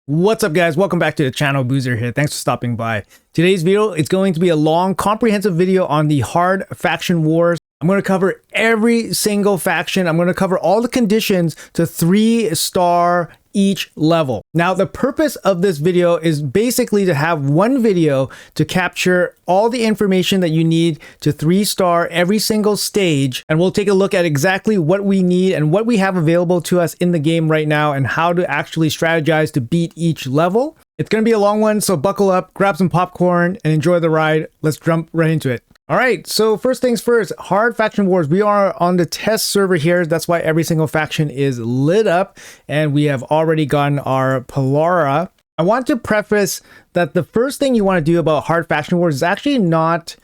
What's up guys, welcome back to the channel. Boozer here. Thanks for stopping by. Today's video, it's going to be a long comprehensive video on the hard faction wars. I'm going to cover every single faction. I'm going to cover all the conditions to 3-star each level. Now the purpose of this video is basically to have one video to capture all the information that you need to 3-star every single stage, and we'll take a look at exactly what we need and what we have available to us in the game right now and how to actually strategize to beat each level. It's going to be a long one, so buckle up, grab some popcorn and enjoy the ride. Let's jump right into it. All right, so first things first, hard faction wars. We are on the test server here. That's why every single faction is lit up, and we have already gotten our Polara. I want to preface that the first thing you want to do about hard faction wars is actually not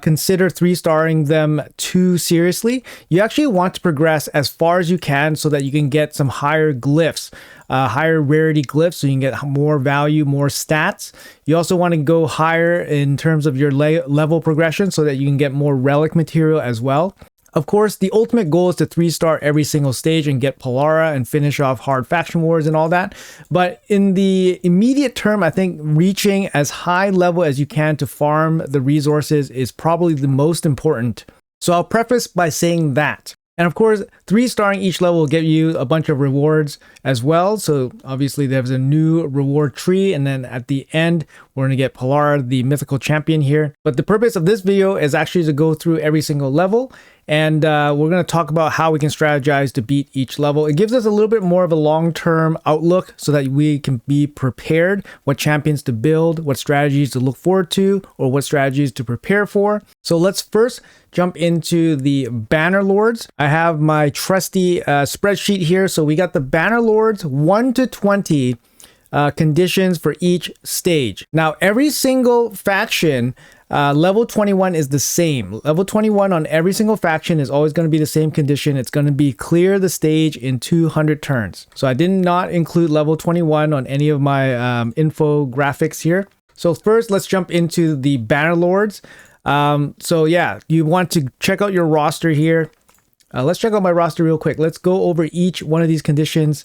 consider 3-starring them too seriously. You actually want to progress as far as you can so that you can get some higher glyphs, higher rarity glyphs, so you can get more value, more stats. You also want to go higher in terms of your level progression so that you can get more relic material as well. Of course, the ultimate goal is to 3-star every single stage and get Polara and finish off hard faction wars and all that. But in the immediate term, I think reaching as high level as you can to farm the resources is probably the most important. So I'll preface by saying that. And of course, 3-starring each level will get you a bunch of rewards as well. So obviously there's a new reward tree. And then at the end, we're going to get Polara, the mythical champion here. But the purpose of this video is actually to go through every single level. And we're going to talk about how we can strategize to beat each level. It gives us a little bit more of a long-term outlook so that we can be prepared, what champions to build, what strategies to look forward to, or what strategies to prepare for. So let's first jump into the Banner Lords. I have my trusty spreadsheet here. So we got the Banner Lords 1 to 20 conditions for each stage. Now, every single faction, level 21 is the same. Level 21 on every single faction is always going to be the same condition. It's going to be clear the stage in 200 turns. So I did not include level 21 on any of my infographics here. So first, let's jump into the Banner Lords. So yeah, you want to check out your roster here. Let's check out my roster real quick. Let's go over each one of these conditions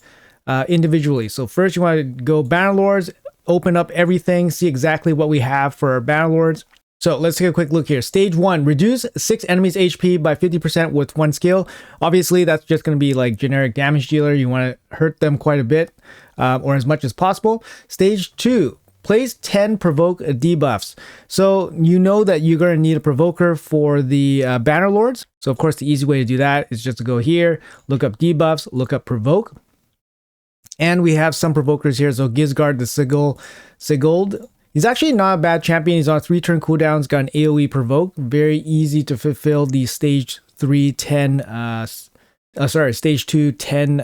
individually. So first you want to go Banner Lords, open up everything, see exactly what we have for our Banner Lords. So let's take a quick look here. Stage 1, reduce 6 enemies HP by 50% with 1 skill. Obviously that's just going to be like generic damage dealer. You want to hurt them quite a bit or as much as possible. Stage 2, place 10 provoke debuffs. So you know that you're going to need a provoker for the Banner Lords. So of course the easy way to do that is just to go here, look up debuffs, look up provoke. And we have some provokers here. So Gizgard the Siguld. He's actually not a bad champion. He's on 3-turn cooldowns, got an AoE provoke. Very easy to fulfill the stage 3, 10, stage 2, 10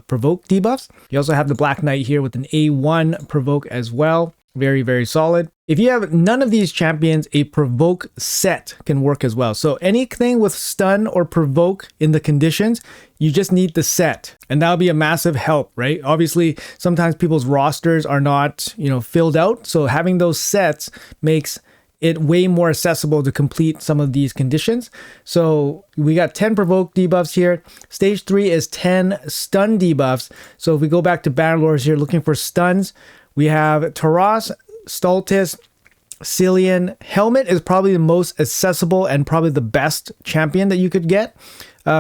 provoke debuffs. You also have the Black Knight here with an A1 provoke as well. Very, very solid. If you have none of these champions, a provoke set can work as well. So anything with stun or provoke in the conditions, you just need the set, and that'll be a massive help, right? Obviously, sometimes people's rosters are not, filled out. So having those sets makes it way more accessible to complete some of these conditions. So we got 10 provoke debuffs here. Stage 3 is 10 stun debuffs. So if we go back to Banner Lords here, looking for stuns, we have Taras, Stultus, Cillian. Helmet is probably the most accessible and probably the best champion that you could get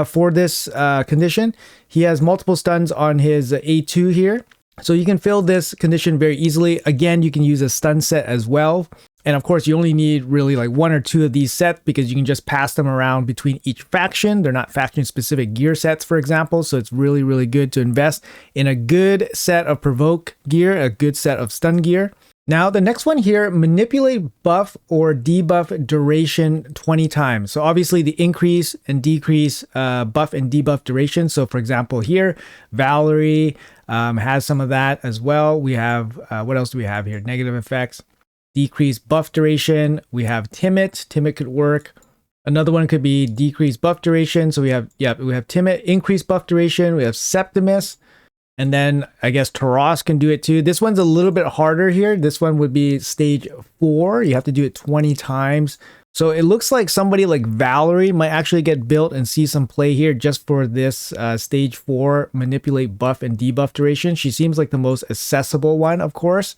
for this condition. He has multiple stuns on his A2 here. So you can fill this condition very easily. Again, you can use a stun set as well. And of course, you only need really like 1 or 2 of these sets because you can just pass them around between each faction. They're not faction specific gear sets, for example. So it's really, really good to invest in a good set of provoke gear, a good set of stun gear. Now, the next one here, manipulate buff or debuff duration 20 times. So obviously the increase and decrease buff and debuff duration. So for example, here, Valerie has some of that as well. We have, what else do we have here? Negative effects. Decrease buff duration. We have Timid. Timid could work. Another one could be decrease buff duration. So we have Timid, increase buff duration. We have Septimus. And then I guess Taras can do it too. This one's a little bit harder here. This one would be stage 4. You have to do it 20 times. So it looks like somebody like Valerie might actually get built and see some play here just for this stage 4 manipulate buff and debuff duration. She seems like the most accessible one, of course.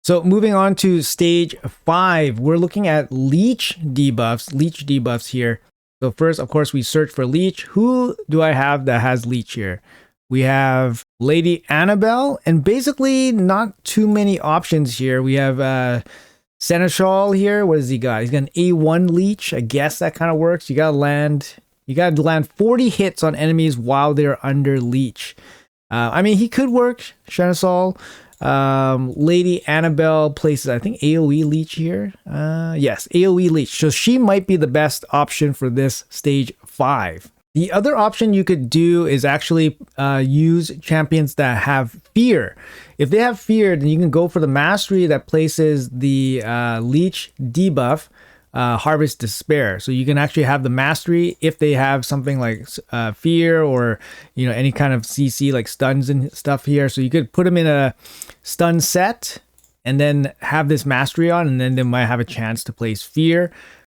So moving on to stage 5, we're looking at leech debuffs here. So first, of course, we search for leech. Who do I have that has leech here? We have Lady Annabelle, and basically not too many options here. We have Seneschal here. What has he got? He's got an A1 leech. I guess that kind of works. You gotta land 40 hits on enemies while they're under leech. I mean, he could work. Seneschal. Lady Annabelle places, I think, AoE leech here. Yes, AoE leech. So she might be the best option for this stage 5. The other option you could do is actually use champions that have fear. If they have fear, then you can go for the mastery that places the leech debuff, harvest despair. So you can actually have the mastery if they have something like fear or any kind of CC like stuns and stuff here. So you could put them in a stun set and then have this mastery on, and then they might have a chance to place fear.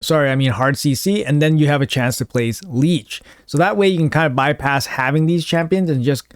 Sorry, I mean hard CC, and then you have a chance to place leech. So that way you can kind of bypass having these champions and just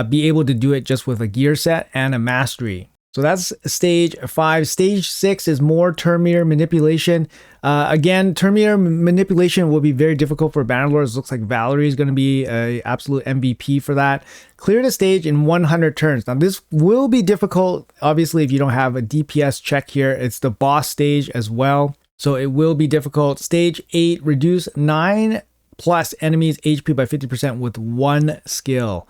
be able to do it just with a gear set and a mastery. So that's stage 5. Stage 6 is more Termir manipulation. Again, Termir manipulation will be very difficult for Bannerlords. Looks like Valerie is going to be an absolute MVP for that. Clear the stage in 100 turns. Now this will be difficult, obviously, if you don't have a DPS check here. It's the boss stage as well, so it will be difficult. Stage 8, reduce 9 plus enemies HP by 50% with 1 skill.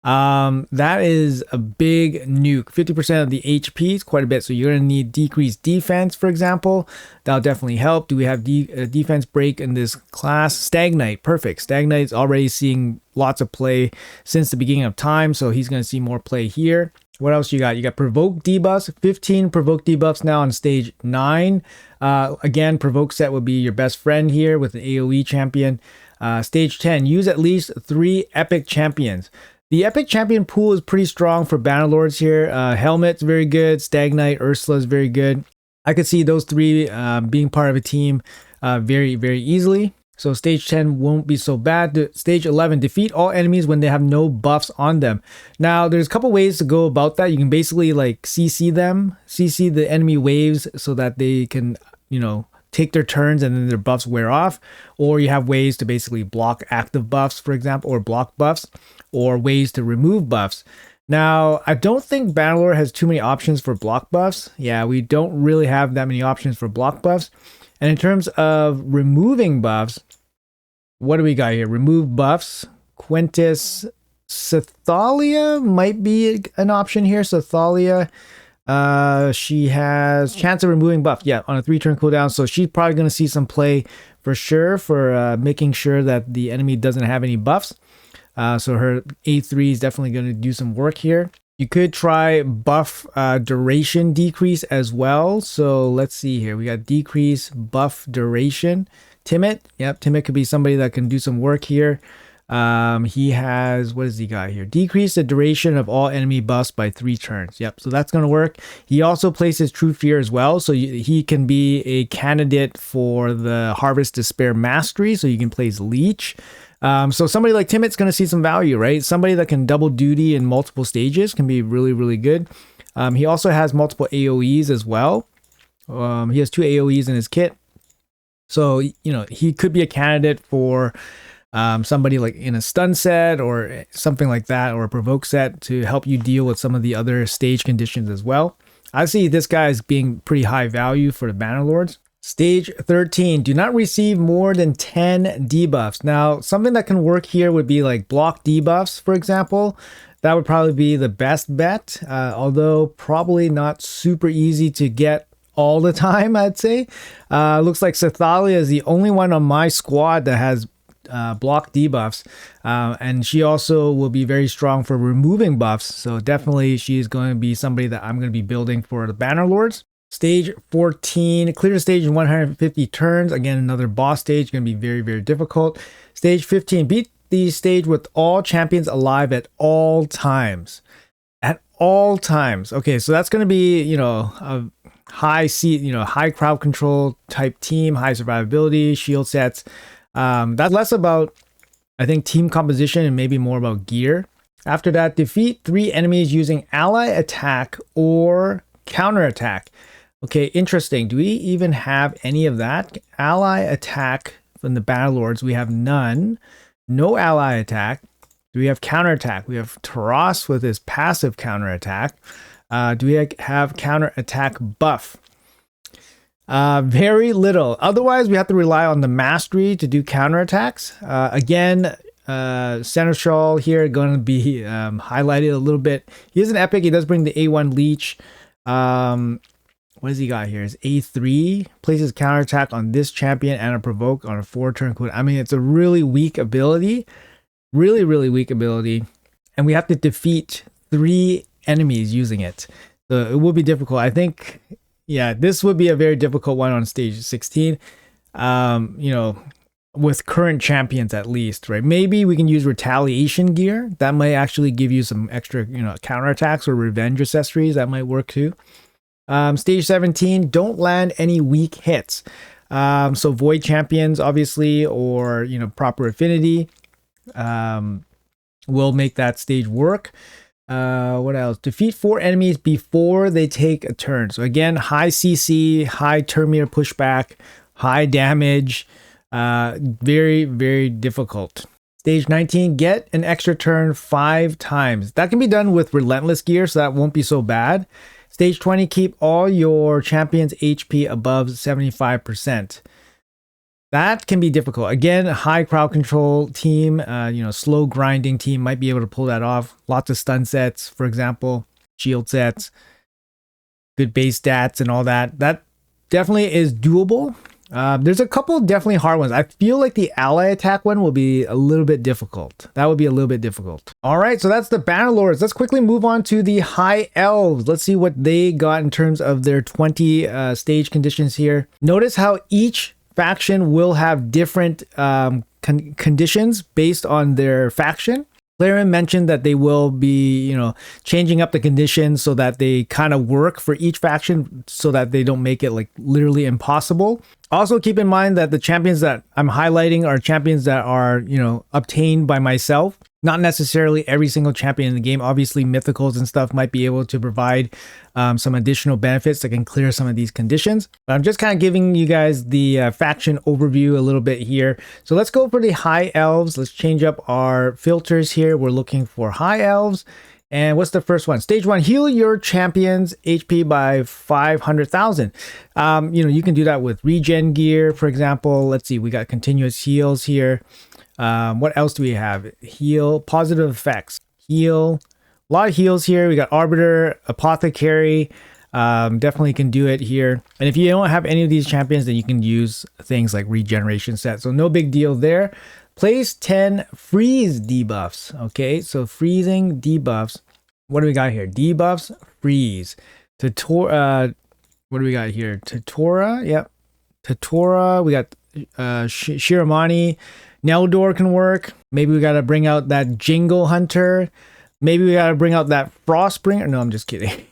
That is a big nuke. 50% of the HP is quite a bit, so you're going to need decreased defense, for example. That'll definitely help. Do we have defense break in this class? Stagnite, perfect. Stagnite is already seeing lots of play since the beginning of time, so he's going to see more play here. What else you got? You got provoke debuffs, 15 provoke debuffs now on stage 9. Again, provoke set would be your best friend here with an AoE champion. Stage 10, use at least 3 epic champions. The epic champion pool is pretty strong for Bannerlords here. Helmet's very good. Stagnite, Ursula's very good. I could see those 3 being part of a team very, very easily. So stage 10 won't be so bad. Stage 11, defeat all enemies when they have no buffs on them. Now, there's a couple ways to go about that. You can basically like CC them, CC the enemy waves so that they can, take their turns and then their buffs wear off. Or you have ways to basically block active buffs, for example, or block buffs, or ways to remove buffs. Now, I don't think Bannerlord has too many options for block buffs. Yeah, we don't really have that many options for block buffs. And in terms of removing buffs, what do we got here? Remove buffs. Quintus Cythalia might be an option here. Cythalia, she has chance of removing buff. Yeah, on a 3-turn cooldown. So she's probably going to see some play for sure for making sure that the enemy doesn't have any buffs. So her A3 is definitely going to do some work here. You could try buff duration decrease as well. So let's see here. We got decrease buff duration. Timid. Yep, Timid could be somebody that can do some work here. He has, what has he got here? Decrease the duration of all enemy buffs by 3 turns. Yep, so that's going to work. He also places True Fear as well. So he can be a candidate for the Harvest Despair Mastery. So you can place Leech. So somebody like Timid's going to see some value, right? Somebody that can double duty in multiple stages can be really, really good. He also has multiple AoEs as well. He has 2 AoEs in his kit. So, he could be a candidate for somebody like in a stun set or something like that, or a provoke set to help you deal with some of the other stage conditions as well. I see this guy as being pretty high value for the Bannerlords. Stage 13, do not receive more than 10 debuffs. Now, something that can work here would be like block debuffs, for example. That would probably be the best bet, although probably not super easy to get all the time, I'd say. Looks like Cythalia is the only one on my squad that has block debuffs, and she also will be very strong for removing buffs. So definitely she's going to be somebody that I'm going to be building for the Bannerlords. Stage 14, clear the stage in 150 turns. Again, another boss stage, going to be very, very difficult. Stage 15, beat the stage with all champions alive at all times. At all times. Okay, so that's going to be, high crowd control type team, high survivability, shield sets. That's less about, I think, team composition and maybe more about gear. After that, defeat 3 enemies using ally attack or counter attack. Okay, interesting. Do we even have any of that? Ally attack from the Battlelords, we have none. No ally attack. Do we have counter attack? We have Taras with his passive counter attack. Do we have counter attack buff? Very little. Otherwise, we have to rely on the mastery to do counter attacks. Again, Seneschal here going to be highlighted a little bit. He is an epic. He does bring the A1 leech. What has he got here? Is A3 places counterattack on this champion and a provoke on a 4-turn cooldown. I mean, it's a really weak ability. Really, really weak ability. And we have to defeat 3 enemies using it. So it will be difficult. I think, yeah, this would be a very difficult one on stage 16. With current champions at least, right? Maybe we can use retaliation gear. That might actually give you some extra, counterattacks or revenge accessories. That might work too. Stage 17, don't land any weak hits. So void champions, obviously, or, proper affinity will make that stage work. What else? Defeat 4 enemies before they take a turn. So again, high CC, high turn meter pushback, high damage. Very, very difficult. Stage 19, get an extra turn 5 times. That can be done with relentless gear, so that won't be so bad. Stage 20, keep all your champions HP above 75%. That can be difficult. Again, high crowd control team, slow grinding team might be able to pull that off. Lots of stun sets, for example, shield sets, good base stats and all that. That definitely is doable. There's a couple definitely hard ones. I feel like the ally attack one will be a little bit difficult. That would be a little bit difficult. All right, so that's the Bannerlords. Let's quickly move on to the High Elves. Let's see what they got in terms of their 20 stage conditions here. Notice how each faction will have different conditions based on their faction. Claren mentioned that they will be, changing up the conditions so that they kind of work for each faction so that they don't make it like literally impossible. Also keep in mind that the champions that I'm highlighting are champions that are, obtained by myself. Not necessarily every single champion in the game. Obviously, mythicals and stuff might be able to provide some additional benefits that can clear some of these conditions. But I'm just kind of giving you guys the faction overview a little bit here. So let's go for the High Elves. Let's change up our filters here. We're looking for High Elves. And what's the first one? Stage 1, heal your champion's HP by 500,000. You can do that with regen gear, for example. Let's see, we got continuous heals here. What else do we have? Heal, positive effects, heal, a lot of heals here. We got Arbiter, Apothecary, definitely can do it here. And if you don't have any of these champions, then you can use things like regeneration set. So no big deal there. Place 10 freeze debuffs. Okay, so freezing debuffs. What do we got here? Debuffs, freeze. What do we got here? Tatora, yep. Tatora, we got Shiramani. Neldor can work. Maybe we got to bring out that Jingle Hunter. Maybe we got to bring out that Frostbringer. No, I'm just kidding.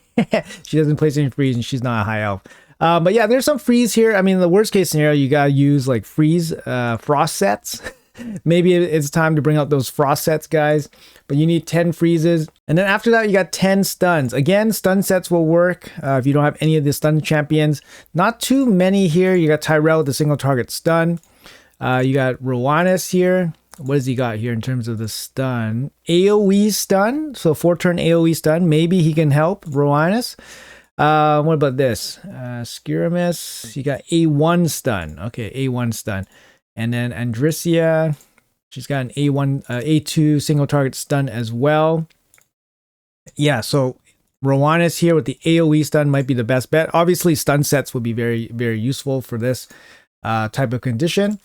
She doesn't place any freeze and she's not a high elf. But yeah, there's some freeze here. I mean, the worst case scenario, you got to use like freeze frost sets. Maybe it's time to bring out those frost sets, guys. But you need 10 freezes. And then after that, you got 10 stuns. Again, stun sets will work if you don't have any of the stun champions. Not too many here. You got Tyrell with the single target stun. You got Rowanus here. What does he got here in terms of the stun? AoE stun. So 4-turn AoE stun. Maybe he can help Rowanus. What about this? Skiramis. You got A1 stun. Okay, A1 stun. And then Andrissia. She's got an A2 single target stun as well. Yeah, so Rowanus here with the AoE stun might be the best bet. Obviously, stun sets will be very, very useful for this type of condition.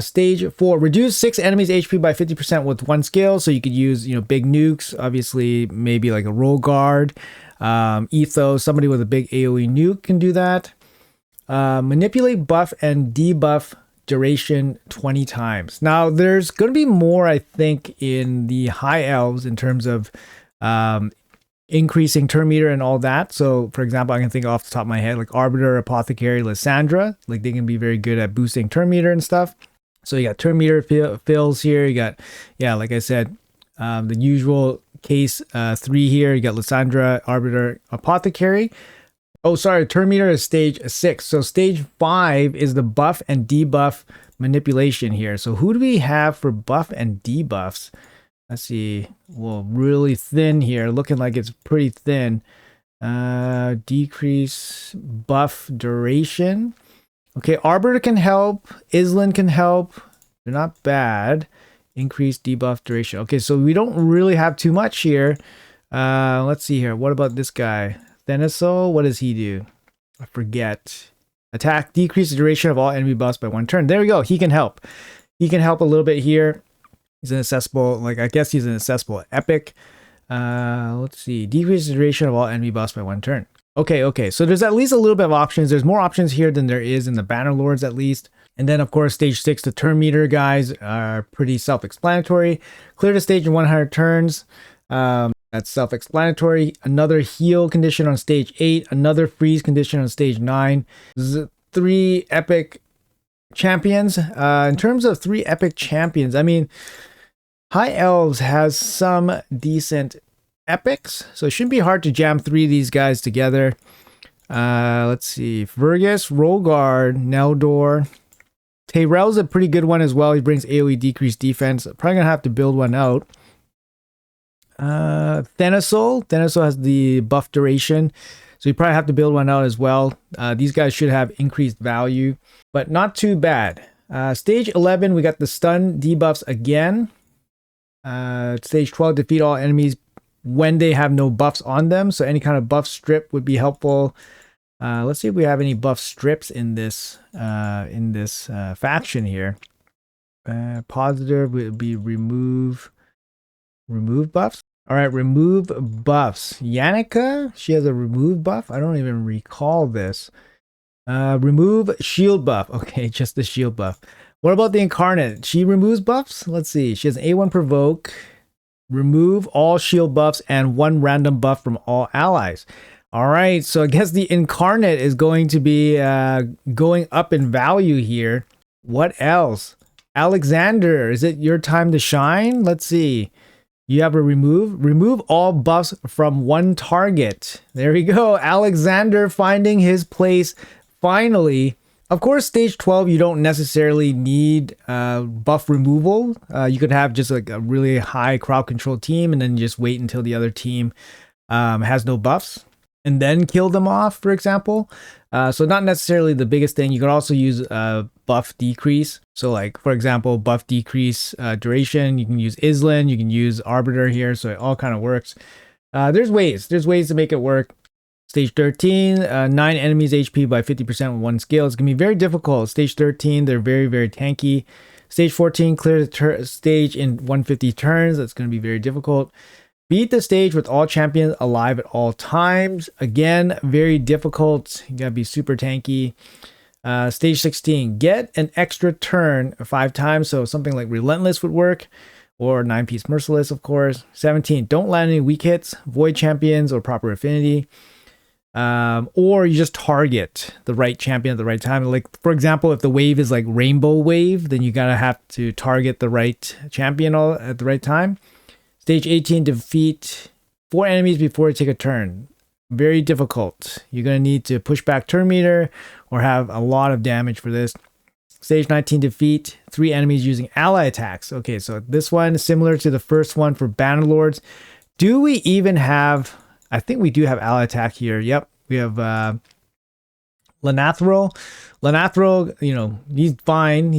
Stage 4, reduce 6 enemies HP by 50% with 1 skill. So you could use, big nukes, obviously maybe like a roll guard, Ethos, somebody with a big AoE nuke can do that. Manipulate buff and debuff duration 20 times. Now there's going to be more, I think, in the High Elves in terms of increasing turn meter and all that. So for example, I can think off the top of my head, like Arbiter, Apothecary, Lysandra, like they can be very good at boosting turn meter and stuff. So you got turn meter fills here. You got, yeah, like I said, the usual case 3 here. You got Lysandra, Arbiter, Apothecary. Oh, sorry, turn meter is stage 6. So stage 5 is the buff and debuff manipulation here. So who do we have for buff and debuffs? Let's see. Well, really thin here, looking like it's pretty thin. Decrease buff duration. Okay, Arbiter can help. Island can help. They're not bad. Increase debuff duration. Okay, so we don't really have too much here. Let's see here. What about this guy? Thenisol, what does he do? I forget. Attack, decrease the duration of all enemy buffs by 1 turn. There we go. He can help. He can help a little bit here. He's an accessible, like I guess he's an accessible epic. Let's see. Decrease the duration of all enemy buffs by 1 turn. Okay. So there's at least a little bit of options. There's more options here than there is in the Banner Lords at least. And then of course, stage 6, the turn meter guys are pretty self-explanatory. Clear the stage in 100 turns. That's self-explanatory. Another heal condition on stage 8. Another freeze condition on stage 9. This is 3 epic champions. In terms of 3 epic champions, I mean, High Elves has some decent epics, so it shouldn't be hard to jam 3 of these guys together. Let's see. Vergus, Rolgard, Neldor. Tyrell's a pretty good one as well. He brings AoE decreased defense. Probably gonna have to build one out. Thenisol has the buff duration, so you probably have to build one out as well. These guys should have increased value, but not too bad. Stage 11, we got the stun debuffs again. Stage 12, defeat all enemies when they have no buffs on them, so any kind of buff strip would be helpful. Let's see if we have any buff strips in this faction here. Positive would be remove buffs. All right, remove buffs. Yannicka, she has a remove buff. I don't even recall this. Remove shield buff. Okay, just the shield buff. What about the Incarnate? She removes buffs? Let's see. She has an A1 provoke. Remove all shield buffs and 1 random buff from all allies. All right, so I guess the Incarnate is going to be going up in value here. What else? Alexander, is it your time to shine? Let's see. You have a remove all buffs from 1 target. There we go. Alexander finding his place finally. Of course, stage 12, you don't necessarily need buff removal. You could have just like a really high crowd control team and then just wait until the other team has no buffs and then kill them off, for example. So not necessarily the biggest thing. You could also use buff decrease. So like, for example, buff decrease duration. You can use Island, you can use Arbiter here. So it all kind of works. There's ways to make it work. Stage 13, 9 enemies HP by 50% with 1 skill. It's going to be very difficult. Stage 13, they're very, very tanky. Stage 14, clear the stage in 150 turns. That's going to be very difficult. Beat the stage with all champions alive at all times. Again, very difficult. You got to be super tanky. Stage 16, get an extra turn 5 times. So something like Relentless would work. Or 9-piece Merciless, of course. 17, don't land any weak hits. Void champions or proper affinity. Or you just target the right champion at the right time. Like, for example, if the wave is like Rainbow Wave, then you gotta have to target the right champion at the right time. Stage 18, defeat 4 enemies before you take a turn. Very difficult. You're gonna need to push back turn meter or have a lot of damage for this. Stage 19, defeat 3 enemies using ally attacks. Okay, so this one is similar to the first one for Banner Lords. Do we even have... I think we do have ally attack here. Yep, we have Lanathro. Lanathro, you know, he's fine,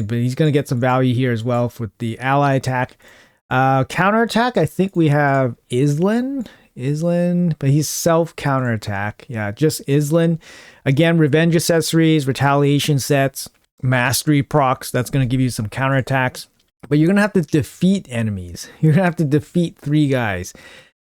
but he's going to get some value here as well for the ally attack. Counter attack, I think we have Island, but he's self counter attack. Yeah, just Island. Again, revenge accessories, retaliation sets, mastery procs. That's going to give you some counter attacks. But you're going to have to defeat enemies. You're going to have to defeat 3 guys.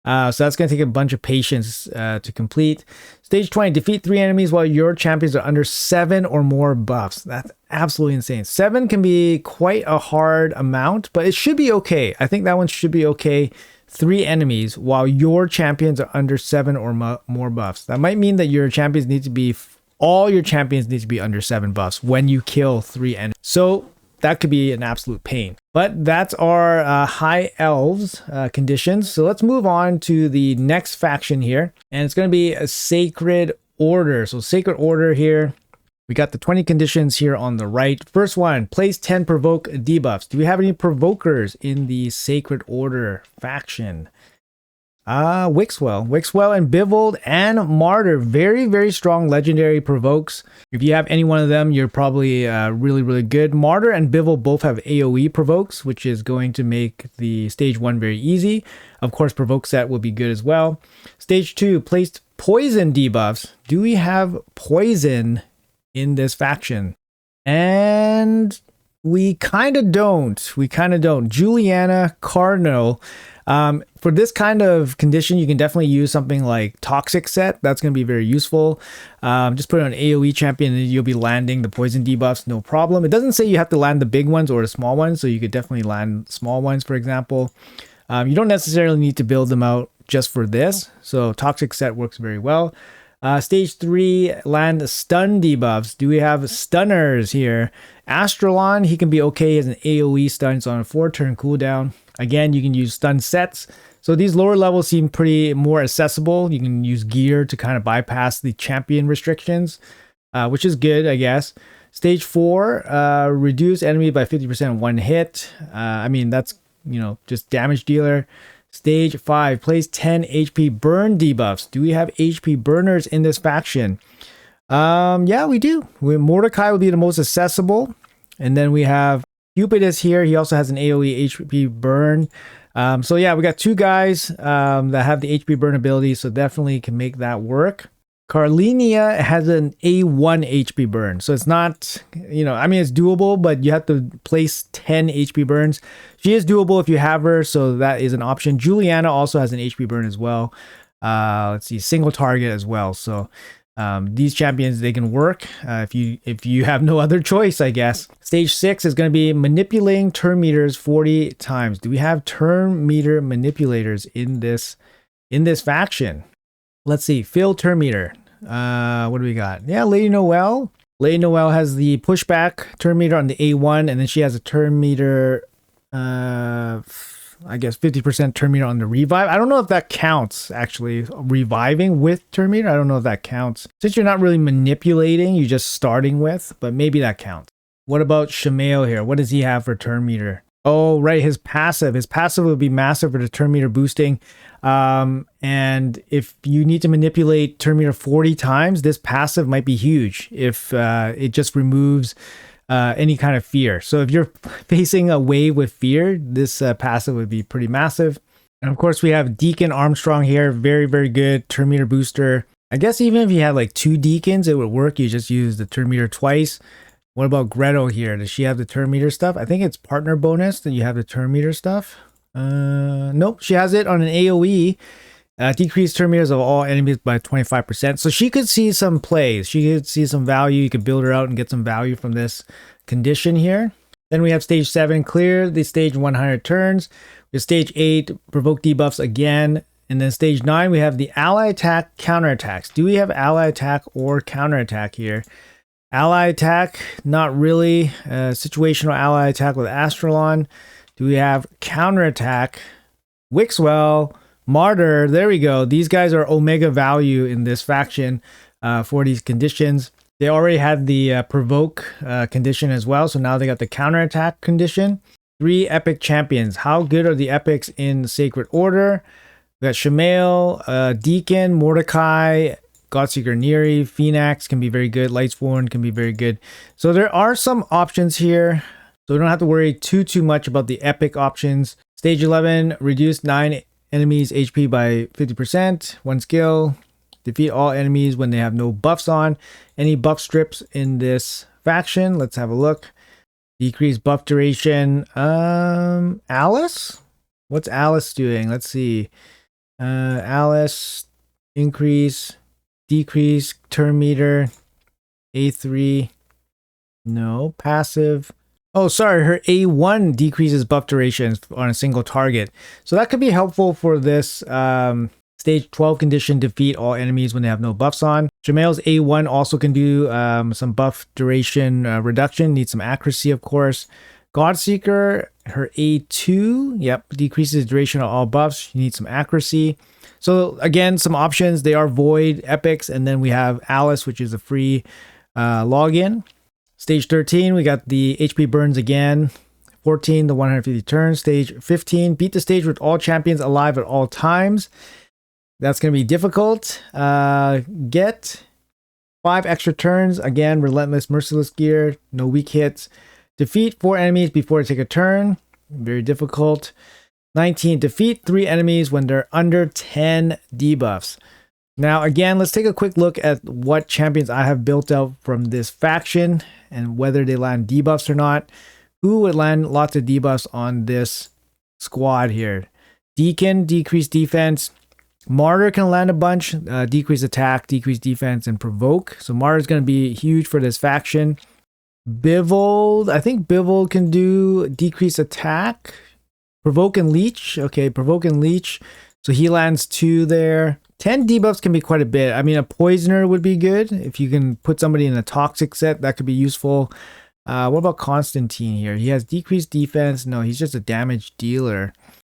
So that's going to take a bunch of patience to complete. Stage 20, defeat 3 enemies while your champions are under 7 or more buffs. That's absolutely insane. 7 can be quite a hard amount, but it should be okay. I think that one should be okay. 3 enemies while your champions are under 7 or more buffs. That might mean that your champions need to be, all your champions need to be under 7 buffs when you kill 3 enemies. So that could be an absolute pain. But that's our high elves conditions. So let's move on to the next faction here. And it's going to be a Sacred Order. So Sacred Order here. We got the 20 conditions here on the right. First one, place 10 provoke debuffs. Do we have any provokers in the Sacred Order faction? Wixwell and Bivold and Martyr. Very, very strong legendary provokes. If you have any one of them, you're probably really, really good. Martyr and Bivold both have AoE provokes, which is going to make the stage 1 very easy. Of course, provoke set will be good as well. Stage 2, placed poison debuffs. Do we have poison in this faction? And we kind of don't. Juliana Cardinal. For this kind of condition, you can definitely use something like Toxic Set. That's going to be very useful. Just put it on AoE champion and you'll be landing the poison debuffs, no problem. It doesn't say you have to land the big ones or the small ones, so you could definitely land small ones, for example. You don't necessarily need to build them out just for this, so Toxic Set works very well. Stage 3, land stun debuffs. Do we have stunners here? Astralon, he can be okay as an AoE stun. It's on a 4-turn cooldown. Again, you can use stun sets. So these lower levels seem pretty more accessible. You can use gear to kind of bypass the champion restrictions, which is good, I guess. Stage 4, reduce enemy by 50% one hit. I mean, that's, just damage dealer. Stage 5, place 10 HP burn debuffs. Do we have HP burners in this faction? Yeah, we do. Mordecai will be the most accessible. And then we have Cupidus here. He also has an AoE HP burn. So yeah, we got 2 guys that have the HP burn ability, so definitely can make that work. Carlinia has an A1 HP burn. So it's not, I mean, it's doable, but you have to place 10 HP burns. She is doable if you have her, so that is an option. Juliana also has an HP burn as well. Let's see, single target as well. So these champions, they can work if you have no other choice, I guess. Stage 6 is going to be manipulating turn meters 40 times. Do we have turn meter manipulators in this faction? Let's see, fill turn meter. What do we got? Yeah, Lady Noelle. Lady Noelle has the pushback turn meter on the A1, and then she has a turn meter, I guess 50% turn meter on the revive. I don't know if that counts, actually, reviving with turn meter. I don't know if that counts. Since you're not really manipulating, you're just starting with, but maybe that counts. What about Shamail here? What does he have for turn meter? Oh, right, his passive. His passive would be massive for the turn meter boosting. And if you need to manipulate turn meter 40 times, this passive might be huge if it just removes any kind of fear. So if you're facing a wave with fear, this passive would be pretty massive. And of course, we have Deacon Armstrong here. Very, very good turn meter booster. I guess even if you had like 2 deacons, it would work. You just use the turn meter twice. What about Gretel here? Does she have the turn meter stuff? I think it's partner bonus that you have the turn meter stuff. Nope, she has it on an AoE. Decrease turn meters of all enemies by 25%. So she could see some plays. She could see some value. You could build her out and get some value from this condition here. Then we have stage 7, clear the stage 100 turns. With stage 8, provoke debuffs again. And then stage 9, we have the ally attack, counterattacks. Do we have ally attack or counterattack here? Ally attack, not really. Situational ally attack with Astralon. Do we have counterattack? Wixwell, Martyr, there we go. These guys are omega value in this faction for these conditions. They already had the provoke condition as well, so now they got the counterattack condition. 3 epic champions. How good are the epics in Sacred Order? We got Shamail, Deacon, Mordecai, Godseeker Neri, Phoenix can be very good. Lightsworn can be very good. So there are some options here. So we don't have to worry too much about the epic options. Stage 11, reduce 9 enemies HP by 50%. 1 skill. Defeat all enemies when they have no buffs on. Any buff strips in this faction? Let's have a look. Decrease buff duration. Alice? What's Alice doing? Let's see. Alice, increase, decrease, turn meter, A3. No, passive. Oh, sorry, her A1 decreases buff durations on a single target. So that could be helpful for this stage 12 condition, defeat all enemies when they have no buffs on. Jamail's A1 also can do some buff duration reduction, needs some accuracy, of course. Godseeker, her A2, yep, decreases duration of all buffs. She needs some accuracy. So again, some options. They are Void, Epics, and then we have Alice, which is a free login. Stage 13, we got the HP burns again. 14, the 150 turns. Stage 15, beat the stage with all champions alive at all times. That's going to be difficult. Get 5 extra turns. Again, Relentless, Merciless gear. No weak hits. Defeat 4 enemies before they take a turn. Very difficult. 19, defeat 3 enemies when they're under 10 debuffs. Now, again, let's take a quick look at what champions I have built out from this faction and whether they land debuffs or not. Who would land lots of debuffs on this squad here? Deacon, decreased defense. Martyr can land a bunch, decrease attack, decrease defense, and provoke. So Martyr is going to be huge for this faction. Bivold, I think Bivold can do decrease attack. Provoke and leech. Okay, provoke and leech. So he lands 2 there. 10 debuffs can be quite a bit. I mean, a poisoner would be good. If you can put somebody in a toxic set, that could be useful. What about Constantine here? He has decreased defense. No, he's just a damage dealer.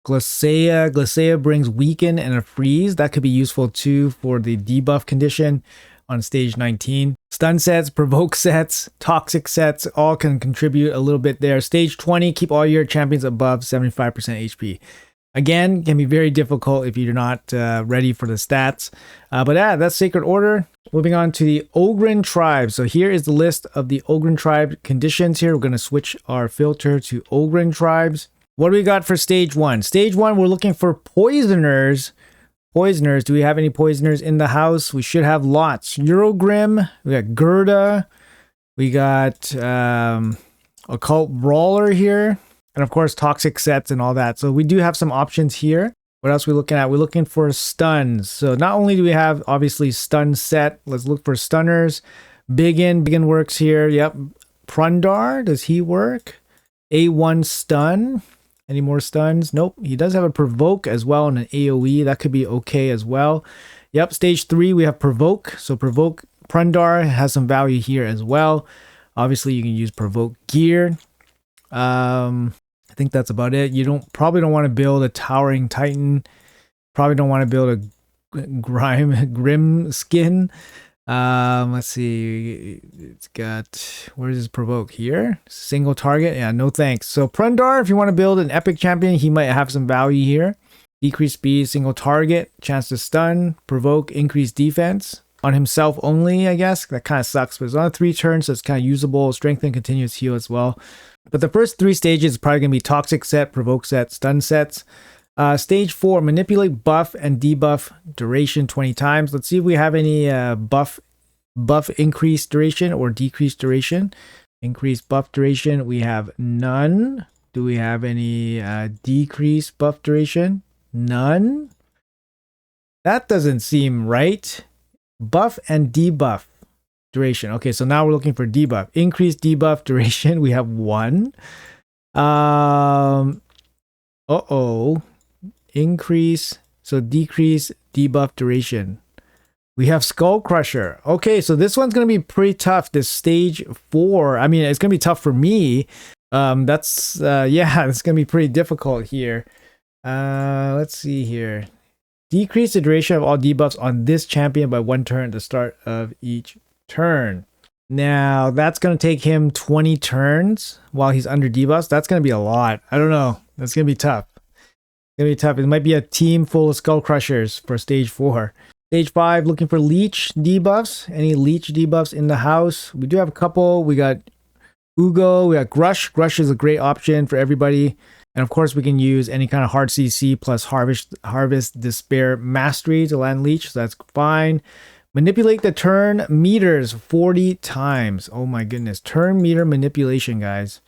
Glacea brings weaken and a freeze. That could be useful too for the debuff condition on stage 19. Stun sets, provoke sets, toxic sets, all can contribute a little bit there. Stage 20, keep all your champions above 75% HP. Again, can be very difficult if you're not ready for the stats. But yeah, that's Sacred Order. Moving on to the Ogyrn Tribes. So here is the list of the Ogyrn Tribe conditions here. We're going to switch our filter to Ogyrn Tribes. What do we got for stage 1? Stage 1, we're looking for poisoners. Poisoners, do we have any poisoners in the house? We should have lots. Eurogrim, we got Gerda, we got Occult Brawler here, and of course toxic sets and all that. So we do have some options here. What else are we looking at? We're looking for stuns. So not only do we have obviously stun set, let's look for stunners. Biggin works here. Yep. Prundar, does he work? A1 stun. Any more stuns? Nope. He does have a provoke as well and an AoE. That could be okay as well. Yep. Stage 3, we have provoke. So provoke Prundar has some value here as well. Obviously, you can use provoke gear. I think that's about it. You probably don't want to build a Towering Titan. Probably don't want to build a Grim skin. Let's see. It's got, where's his provoke here? Single target. Yeah, no thanks. So Prundar, if you want to build an epic champion, he might have some value here. Decreased speed, single target, chance to stun, provoke, increased defense. On himself only, I guess. That kind of sucks, but it's on 3 turns, so it's kind of usable. Strength and continuous heal as well. But the first 3 stages is probably going to be toxic set, provoke set, stun sets. Stage 4, manipulate buff and debuff duration 20 times. Let's see if we have any buff increased duration or decreased duration. Increased buff duration, we have none. Do we have any decreased buff duration? None. That doesn't seem right. Buff and debuff duration. Okay, so now we're looking for debuff. Increased debuff duration, we have 1. Increase, so decrease debuff duration. We have Skull Crusher. Okay, so this one's going to be pretty tough. This stage 4, I mean, it's going to be tough for me. Yeah, it's going to be pretty difficult here. Let's see here. Decrease the duration of all debuffs on this champion by 1 turn at the start of each turn. Now, that's going to take him 20 turns while he's under debuffs. That's going to be a lot. I don't know. That's going to be tough. It's going to be tough. It might be a team full of Skull Crushers for stage 4. Stage 5, looking for leech debuffs. Any leech debuffs in the house? We do have a couple. We got Ugo. We got Grush. Grush is a great option for everybody. And of course, we can use any kind of hard CC plus Harvest Despair Mastery to land leech. So that's fine. Manipulate the turn meters 40 times. Oh my goodness. Turn meter manipulation, guys.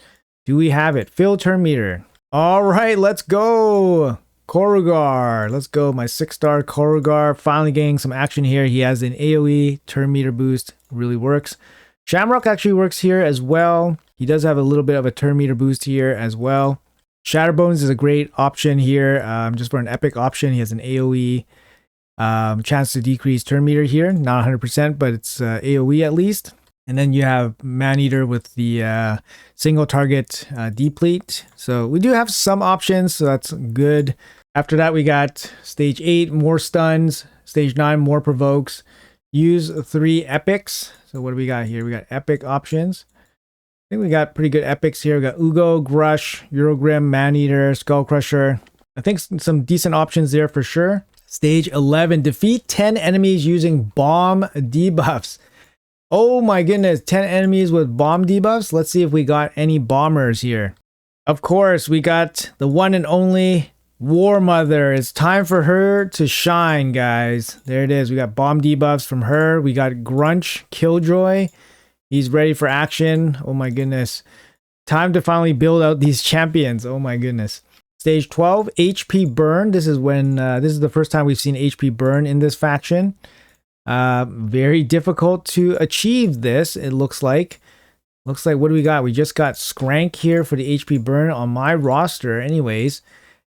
Do we have it? Fill turn meter. All right, let's go. Korugar. Let's go. My 6-star Korugar. Finally getting some action here. He has an AoE turn meter boost. Really works. Shamrock actually works here as well. He does have a little bit of a turn meter boost here as well. Shatterbones is a great option here, just for an epic option. He has an AoE chance to decrease turn meter here, not 100%, but it's AoE at least. And then you have Maneater with the single target deplete. So we do have some options, so that's good. After that, we got stage 8, more stuns. Stage 9, more provokes. Use 3 epics. So what do we got here? We got epic options. I think we got pretty good epics here. We got Ugo, Grush, Eurogrim, Maneater, Skullcrusher. I think some decent options there for sure. Stage 11, defeat 10 enemies using bomb debuffs. Oh my goodness, 10 enemies with bomb debuffs. Let's see if we got any bombers here. Of course, we got the one and only War Mother. It's time for her to shine, guys. There it is. We got bomb debuffs from her. We got Grunch, Killjoy. He's ready for action. Oh my goodness. Time to finally build out these champions. Oh my goodness. Stage 12, HP burn. This is when this is the first time we've seen HP burn in this faction. Very difficult to achieve this, it looks like. Looks like, what do we got? We just got Skrank here for the HP burn on my roster anyways.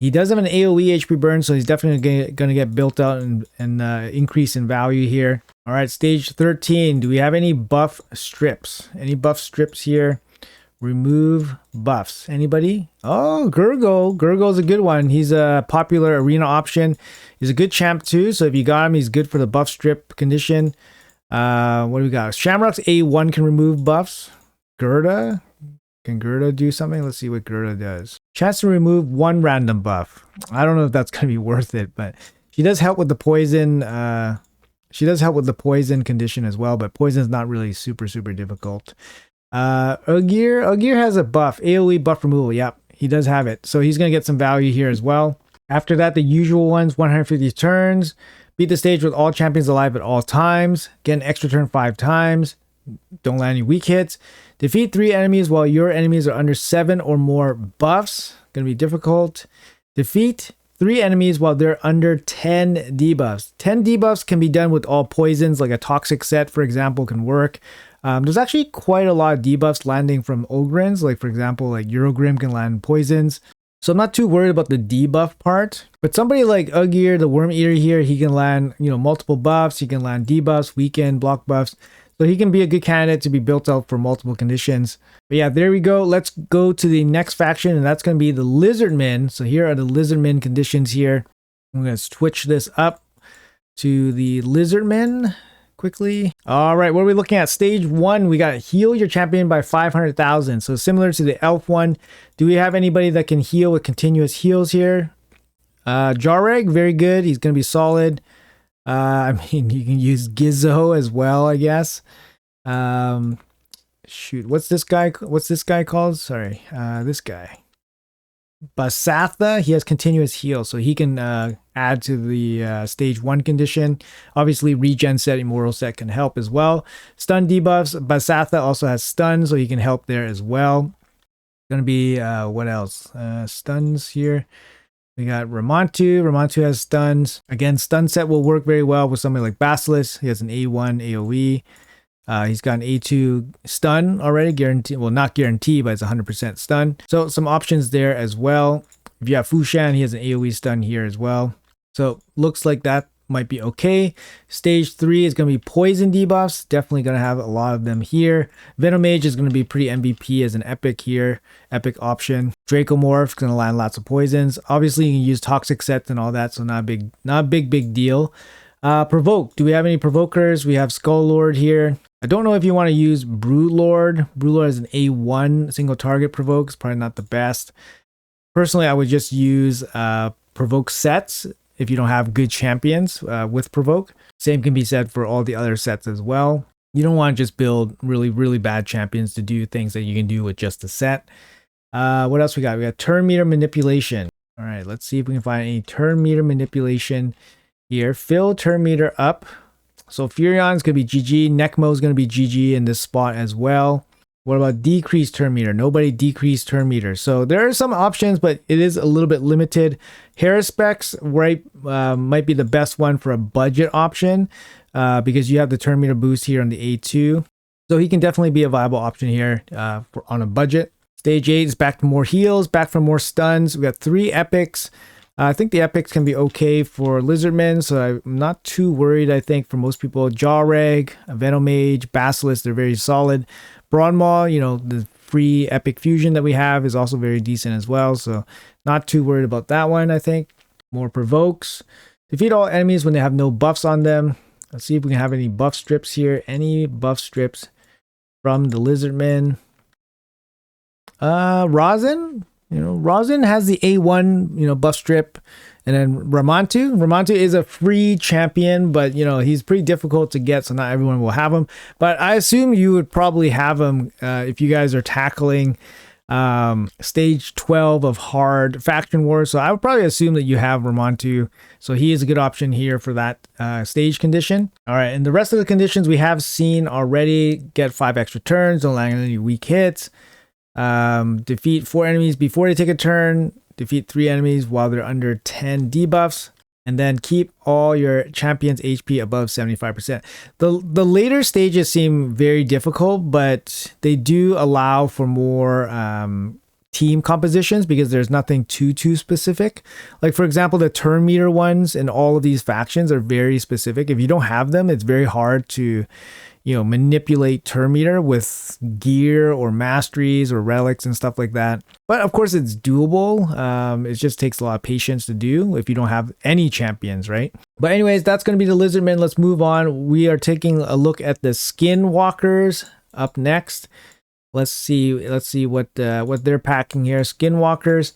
He does have an AoE HP burn, so he's definitely going to get built out and increase in value here. All right, stage 13. Do we have any buff strips? Any buff strips here? Remove buffs. Anybody? Oh, Gurgle. Gurgle's a good one. He's a popular arena option. He's a good champ too, so if you got him, he's good for the buff strip condition. What do we got? Shamrock's A1 can remove buffs. Gerda? Can Gerda do something? Let's see what Gerda does. Chance to remove 1 random buff. I don't know if that's going to be worth it, but she does help with the poison. She does help with the poison condition as well, but poison is not really super difficult. Ogyrn has a buff, AoE buff removal. Yep, he does have it. So he's going to get some value here as well. After that, the usual ones, 150 turns. Beat the stage with all champions alive at all times. Get an extra turn 5 times. Don't land any weak hits. Defeat 3 enemies while your enemies are under 7 or more buffs. Going to be difficult. Defeat 3 enemies while they're under 10 debuffs. 10 debuffs can be done with all poisons, like a toxic set, for example, can work. There's actually quite a lot of debuffs landing from Ogryns. Like, for example, like Eurogrim can land poisons. So I'm not too worried about the debuff part. But somebody like Ogyrn, the Worm Eater here, he can land, multiple buffs. He can land debuffs, weaken, block buffs. So he can be a good candidate to be built out for multiple conditions. But yeah, there we go. Let's go to the next faction, and that's going to be the Lizardmen. So here are the Lizardmen conditions here. I'm going to switch this up to the Lizardmen quickly. All right, what are we looking at? Stage 1, we got heal your champion by 500,000. So similar to the elf one. Do we have anybody that can heal with continuous heals here? Jareg, very good. He's going to be solid. I mean, you can use Gizzo as well, I guess. Shoot, what's this guy called? Sorry, this guy. Basatha, he has continuous heal, so he can add to the stage 1 condition. Obviously, regen set, immortal set can help as well. Stun debuffs, Basatha also has stun, so he can help there as well. Gonna be, what else? Stuns here. We got Ramantu. Ramantu has stuns. Again, stun set will work very well with somebody like Basilisk. He has an A1 AoE. He's got an A2 stun already, guaranteed. Well, not guaranteed, but it's 100% stun. So some options there as well. If you have Fushan, he has an AoE stun here as well. So looks like that might be okay. Stage 3 is going to be poison debuffs. Definitely going to have a lot of them here. Venomage is going to be pretty MVP as an epic here. Epic option. Dracomorph going to land lots of poisons. Obviously, you can use toxic sets and all that, so not a big deal. Provoke. Do we have any provokers? We have Skull Lord here. I don't know if you want to use Brood Lord. Brood Lord is an A1 single target provoke. It's probably not the best. Personally, I would just use provoke sets if you don't have good champions with provoke. Same can be said for all the other sets as well. You don't want to just build really bad champions to do things that you can do with just a set. What else we got? We got turn meter manipulation. All right, let's see if we can find any turn meter manipulation here. Fill turn meter up. So Furion's going to be GG. Necmo's going to be GG in this spot as well. What about decreased turn meter? Nobody decreased turn meter. So there are some options, but it is a little bit limited. Haruspex, right, might be the best one for a budget option because you have the turn meter boost here on the A2. So he can definitely be a viable option here on a budget. Stage 8 is back to more heals, back for more stuns. We got 3 epics. I think the epics can be okay for Lizardmen, so I'm not too worried, I think, for most people. Jawrag, Venomage, Basilisk, they're very solid. Bronmaw, you know, the free epic fusion that we have is also very decent as well, so not too worried about that one, I think. More provokes. Defeat all enemies when they have no buffs on them. Let's see if we can have any buff strips here. Any buff strips from the Lizardmen. Rosin? You know, Rosin has the A1, you know, buff strip. And then Ramantu. Ramantu is a free champion, but, you know, he's pretty difficult to get, so not everyone will have him. But I assume you would probably have him if you guys are tackling stage 12 of hard faction wars. So I would probably assume that you have Ramantu. So he is a good option here for that stage condition. All right, and the rest of the conditions we have seen already. Get 5 extra turns, don't land any weak hits. Defeat 4 enemies before they take a turn. Defeat 3 enemies while they're under 10 debuffs. And then keep all your champions HP above 75%. The later stages seem very difficult, but they do allow for more team compositions because there's nothing too specific. Like, for example, the turn meter ones in all of these factions are very specific. If you don't have them, it's very hard to, you know, manipulate turn meter with gear or masteries or relics and stuff like that. But of course it's doable. It just takes a lot of patience to do if you don't have any champions, right? But anyways, that's going to be the Lizardmen. Let's move on. We are taking a look at the Skinwalkers up next. Let's see what they're packing here. Skinwalkers.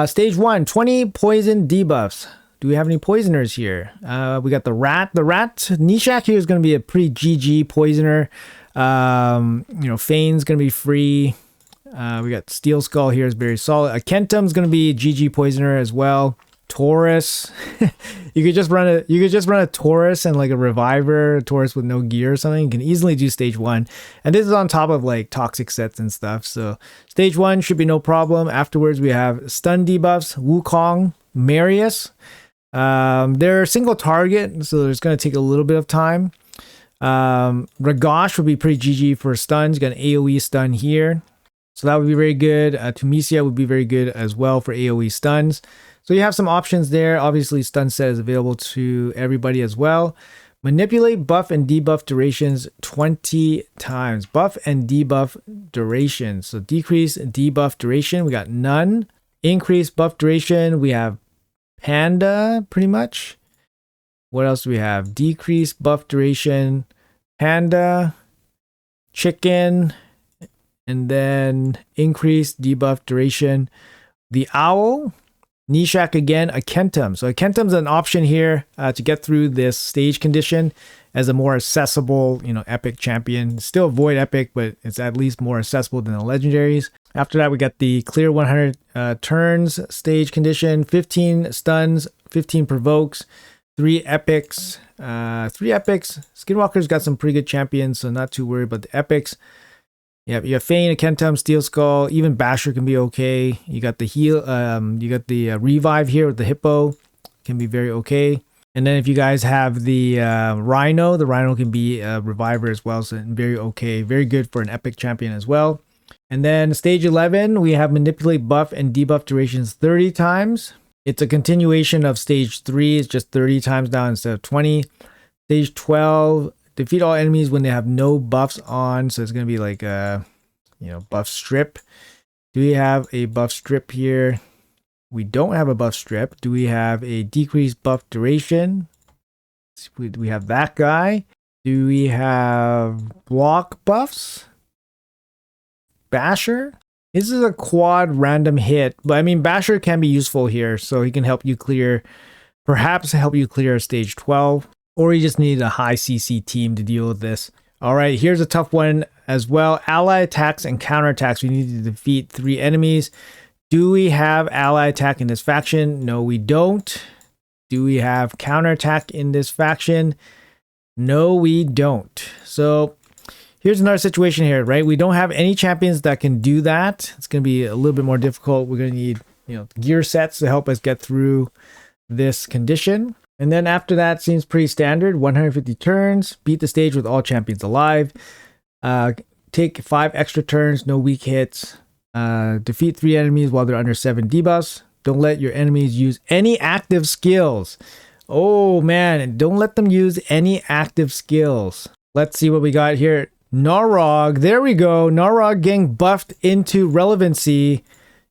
Stage 1, 20 poison debuffs. Do we have any poisoners here? We got the rat. The rat Nishak here is going to be a pretty GG poisoner. You know, Fane's going to be free. We got Steel Skull here is very solid. A Kentum's going to be GG poisoner as well. Taurus. you could just run a Taurus and like a reviver, a Taurus with no gear or something. You can easily do stage 1. And this is on top of like toxic sets and stuff. So stage 1 should be no problem. Afterwards we have stun debuffs, Wukong, Marius. They're single target, so it's going to take a little bit of time. Ragash would be pretty GG for stuns. You got an AoE stun here, so that would be very good. Tunisia would be very good as well for AoE stuns. So you have some options there. Obviously, stun set is available to everybody as well. Manipulate buff and debuff durations 20 times. Buff and debuff durations. So decrease debuff duration, we got none. Increase buff duration, we have Panda, pretty much. What else do we have? Decrease buff duration, Panda, Chicken, and then increase debuff duration. The Owl, Nishak again, a Kentum. So a Kentum's an option here to get through this stage condition as a more accessible, you know, epic champion. Still avoid epic, but it's at least more accessible than the legendaries. After that, we got the clear 100 turns stage condition, 15 stuns, 15 provokes, 3 epics. 3 epics. Skinwalkers got some pretty good champions, so not too worried about the epics. Yeah, you have Fane, a Kentum, Steel Skull, even Basher can be okay. You got the heal, you got the revive here with the Hippo, can be very okay. And then if you guys have the Rhino, the Rhino can be a reviver as well, so very okay, very good for an epic champion as well. And then stage 11, we have manipulate buff and debuff durations 30 times. It's a continuation of stage 3, it's just 30 times now instead of 20. Stage 12, defeat all enemies when they have no buffs on, so it's going to be like a, you know, buff strip. Do we have a buff strip here? We don't have a buff strip. Do we have a decreased buff duration? Do we have that guy? Do we have block buffs? Basher? This is a quad random hit, but I mean, Basher can be useful here, so he can help you clear, perhaps help you clear stage 12, or you just need a high CC team to deal with this. All right, here's a tough one as well. Ally attacks and counterattacks. We need to defeat 3 enemies. Do we have ally attack in this faction? No, we don't. Do we have counterattack in this faction? No, we don't. So here's another situation here, right? We don't have any champions that can do that. It's going to be a little bit more difficult. We're going to need, you know, gear sets to help us get through this condition. And then after that, seems pretty standard. 150 turns, beat the stage with all champions alive. Take 5 extra turns, no weak hits. Defeat 3 enemies while they're under 7 debuffs. Don't let your enemies use any active skills. Oh man, don't let them use any active skills. Let's see what we got here. Narog, there we go. Narog getting buffed into relevancy.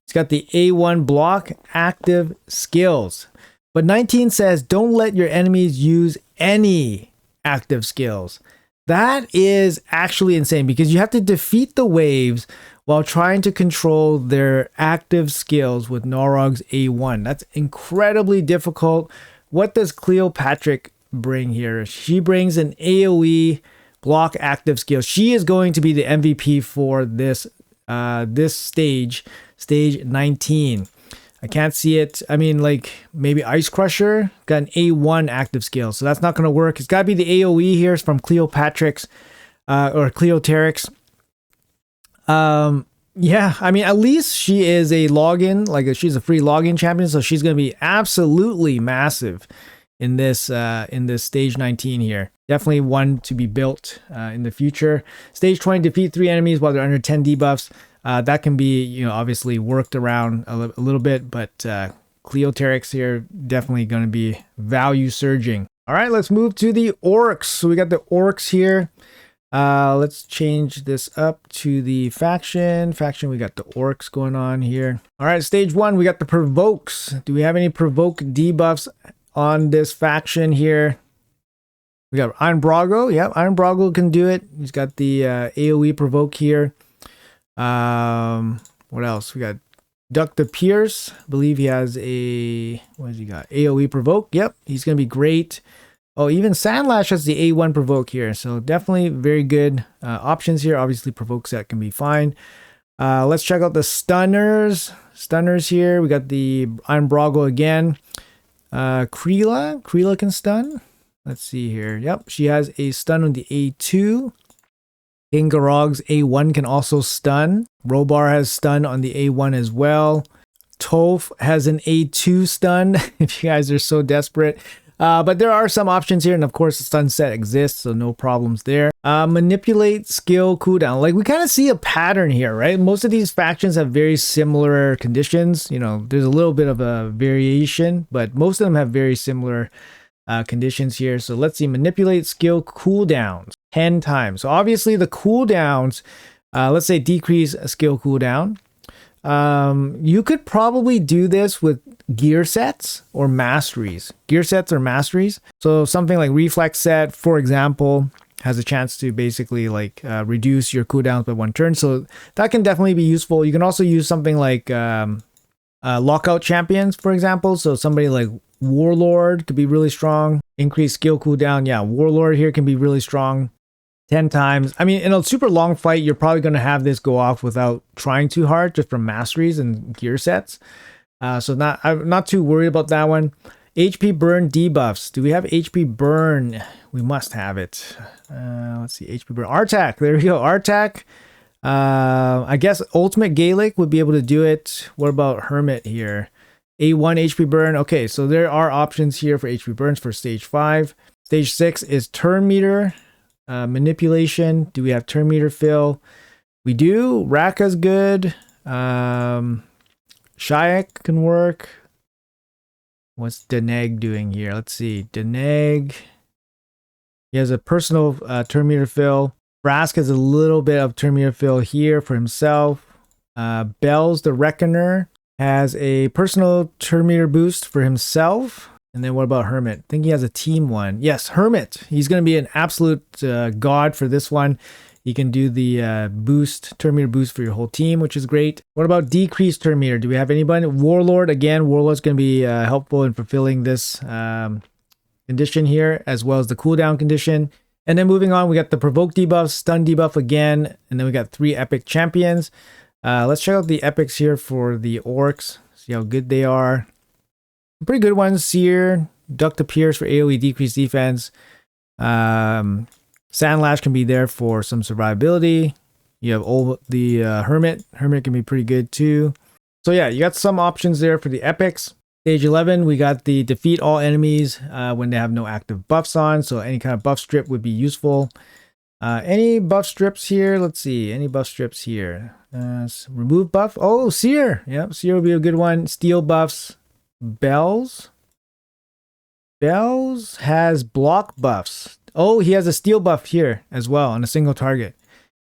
He's got the A1 block active skills. But 19 says don't let your enemies use any active skills. That is actually insane because you have to defeat the waves while trying to control their active skills with Narog's A1. That's incredibly difficult. What does Cleopatra bring here? She brings an AoE block active skill. She is going to be the MVP for this stage 19. I can't see it. I mean, like maybe Ice Crusher got an A1 active skill, so that's not going to work. It's got to be the AoE here from Cleopatra's or Cleoterix. Yeah, I mean, at least she is a login, like she's a free login champion, so she's going to be absolutely massive in this stage 19 here. Definitely one to be built in the future. Stage 20, defeat 3 enemies while they're under 10 debuffs. That can be, you know, obviously worked around a little bit, but Cleoterix here definitely going to be value surging. All right, let's move to the Orcs. So we got the Orcs here. Let's change this up to the faction. We got the Orcs going on here. All right, stage 1, we got the Provokes. Do we have any Provoke debuffs on this faction here? We got Iron Brago. Yep, Iron Brago can do it. He's got the AoE Provoke here. What else? We got Duck the Pierce. I believe he has a, what has he got? AoE Provoke. Yep, he's going to be great. Oh, even Sandlash has the A1 Provoke here. So definitely very good options here. Obviously, Provoke set can be fine. Let's check out the Stunners. Stunners here. We got the Iron Brago again. Kreela can stun. Let's see here. Yep, she has a stun on the A2. King Garog's A1 can also stun. Robar has stun on the A1 as well. Toph has an A2 stun if you guys are so desperate. But there are some options here, and of course the stun set exists, so no problems there. Manipulate skill cooldown. Like we kind of see a pattern here, right? Most of these factions have very similar conditions. You know, there's a little bit of a variation, but most of them have very similar conditions here. So let's see, manipulate skill cooldowns 10 times. So obviously the cooldowns, let's say decrease a skill cooldown. You could probably do this with gear sets or masteries. Gear sets or masteries. So something like reflex set, for example, has a chance to basically like reduce your cooldowns by 1 turn. So that can definitely be useful. You can also use something like lockout champions, for example. So somebody like Warlord could be really strong. Increase skill cooldown. Yeah, Warlord here can be really strong. 10 times. I mean, in a super long fight, you're probably going to have this go off without trying too hard, just from masteries and gear sets. So I'm not too worried about that one. HP burn debuffs. Do we have HP burn? We must have it. Let's see, HP burn. Artak. There we go. Artak. I guess Ultimate Gaelic would be able to do it. What about Hermit here? A1 HP burn. Okay, so there are options here for HP burns for stage 5. Stage 6 is turn meter. Manipulation. Do we have turn meter fill? We do. Raka's good. Shayak can work. What's Deneg doing here? Let's see. Deneg. He has a personal turn meter fill. Brask has a little bit of turn meter fill here for himself. Bells the Reckoner has a personal turn meter boost for himself. And then what about Hermit? I think he has a team one. Yes, Hermit. He's going to be an absolute god for this one. You can do the turn meter boost for your whole team, which is great. What about decreased turn meter? Do we have anybody? Warlord, again, Warlord's going to be helpful in fulfilling this condition here, as well as the cooldown condition. And then moving on, we got the provoke debuff, stun debuff again, and then we got 3 epic champions. Let's check out the epics here for the Orcs, see how good they are. Pretty good ones. Seer, Duck to Pierce for AoE decreased defense. Sandlash can be there for some survivability. You have the Hermit. Hermit can be pretty good too. So yeah, you got some options there for the epics. Stage 11, we got the defeat all enemies when they have no active buffs on. So any kind of buff strip would be useful. Any buff strips here? Let's see. Any buff strips here? Remove buff. Oh, Seer. Yep, Seer will be a good one. Steel buffs. Bells. Bells has block buffs. Oh, he has a steel buff here as well on a single target.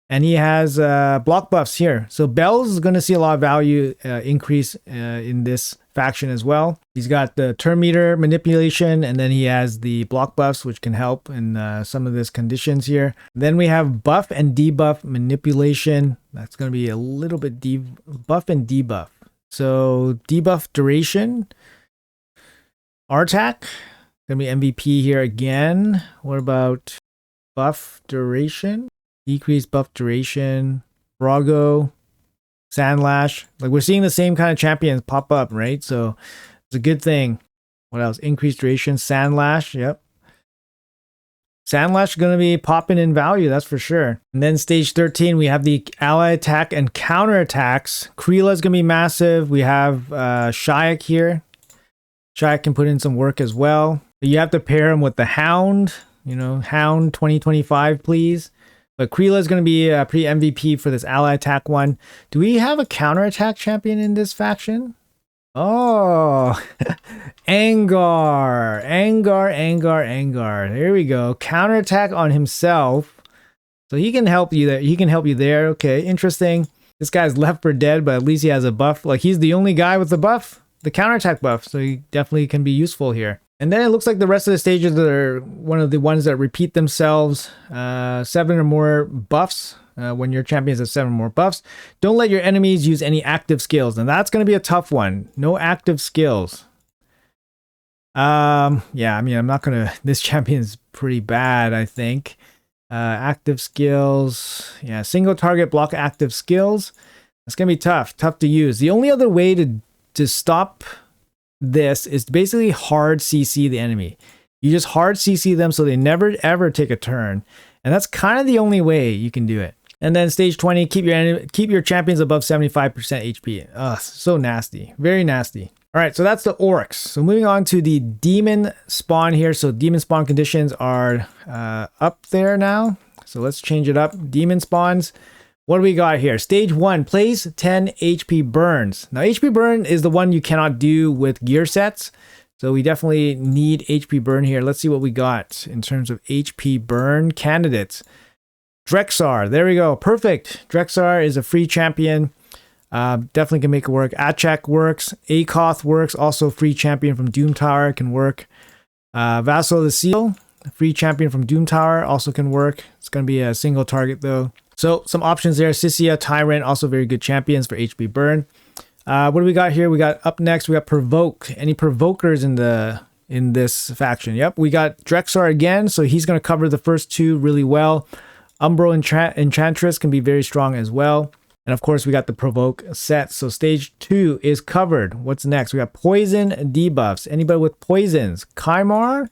And he has block buffs here. So Bells is going to see a lot of value increase in this faction as well. He's got the turn meter manipulation, and then he has the block buffs, which can help in some of these conditions here. Then we have buff and debuff manipulation. That's going to be a little bit buff and debuff. So debuff duration. Artak. Going to be MVP here again. What about buff duration? Decrease buff duration. Brago. Sandlash. Like, we're seeing the same kind of champions pop up, right? So it's a good thing. What else? Increased duration. Sandlash. Yep. Sandlash is going to be popping in value, that's for sure. And then stage 13, we have the ally attack and counter attacks. Kreela is going to be massive. We have Shayak here. Shayak can put in some work as well. But you have to pair him with the Hound. You know, Hound 2025, please. But Kreela is going to be a pretty MVP for this ally attack one. Do we have a counterattack champion in this faction? Oh, Angar. There we go. Counterattack on himself. So he can help you there. He can help you there. Okay, interesting. This guy's left for dead, but at least he has a buff. Like, he's the only guy with the buff, the counterattack buff. So he definitely can be useful here. And then it looks like the rest of the stages are one of the ones that repeat themselves. 7 or more buffs. When your champions have 7 or more buffs. Don't let your enemies use any active skills. And that's going to be a tough one. No active skills. Yeah, I mean, I'm not going to... This champion's pretty bad, I think. Active skills. Yeah, single target block active skills. That's going to be tough. Tough to use. The only other way to stop this is basically hard CC the enemy. You just hard CC them so they never ever take a turn. And that's kind of the only way you can do it. And then stage 20, keep your champions above 75% HP. Ugh, so nasty. Very nasty. All right, so that's the Orcs. So moving on to the Demon Spawn here. So Demon Spawn conditions are up there now. So let's change it up. Demon Spawns. What do we got here? Stage 1, place 10 HP burns. Now, HP burn is the one you cannot do with gear sets. So we definitely need HP burn here. Let's see what we got in terms of HP burn candidates. Drexar, there we go. Perfect. Drexar is a free champion. Definitely can make it work. Achak works. Akoth works. Also free champion from Doom Tower can work. Vassal the Seal, free champion from Doom Tower, also can work. It's going to be a single target though. So some options there. Sisia, Tyrant, also very good champions for HP burn. What do we got here? We got up next, we got Provoke. Any Provokers in this faction? Yep, we got Drexar again, so he's going to cover the first 2 really well. Umbro Enchantress can be very strong as well. And of course, we got the Provoke set. So stage 2 is covered. What's next? We got Poison debuffs. Anybody with poisons? Kymar?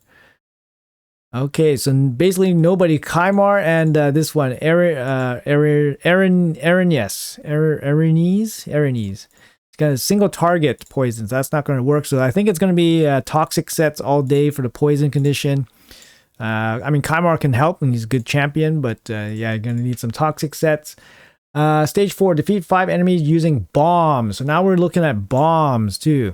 Okay, so basically nobody. Kymar and this one, Erinese. It's got a single target poisons. That's not going to work. So I think it's going to be toxic sets all day for the poison condition. I mean, Kymar can help and he's a good champion, but yeah, you're going to need some toxic sets. Stage 4, defeat 5 enemies using bombs. So now we're looking at bombs too.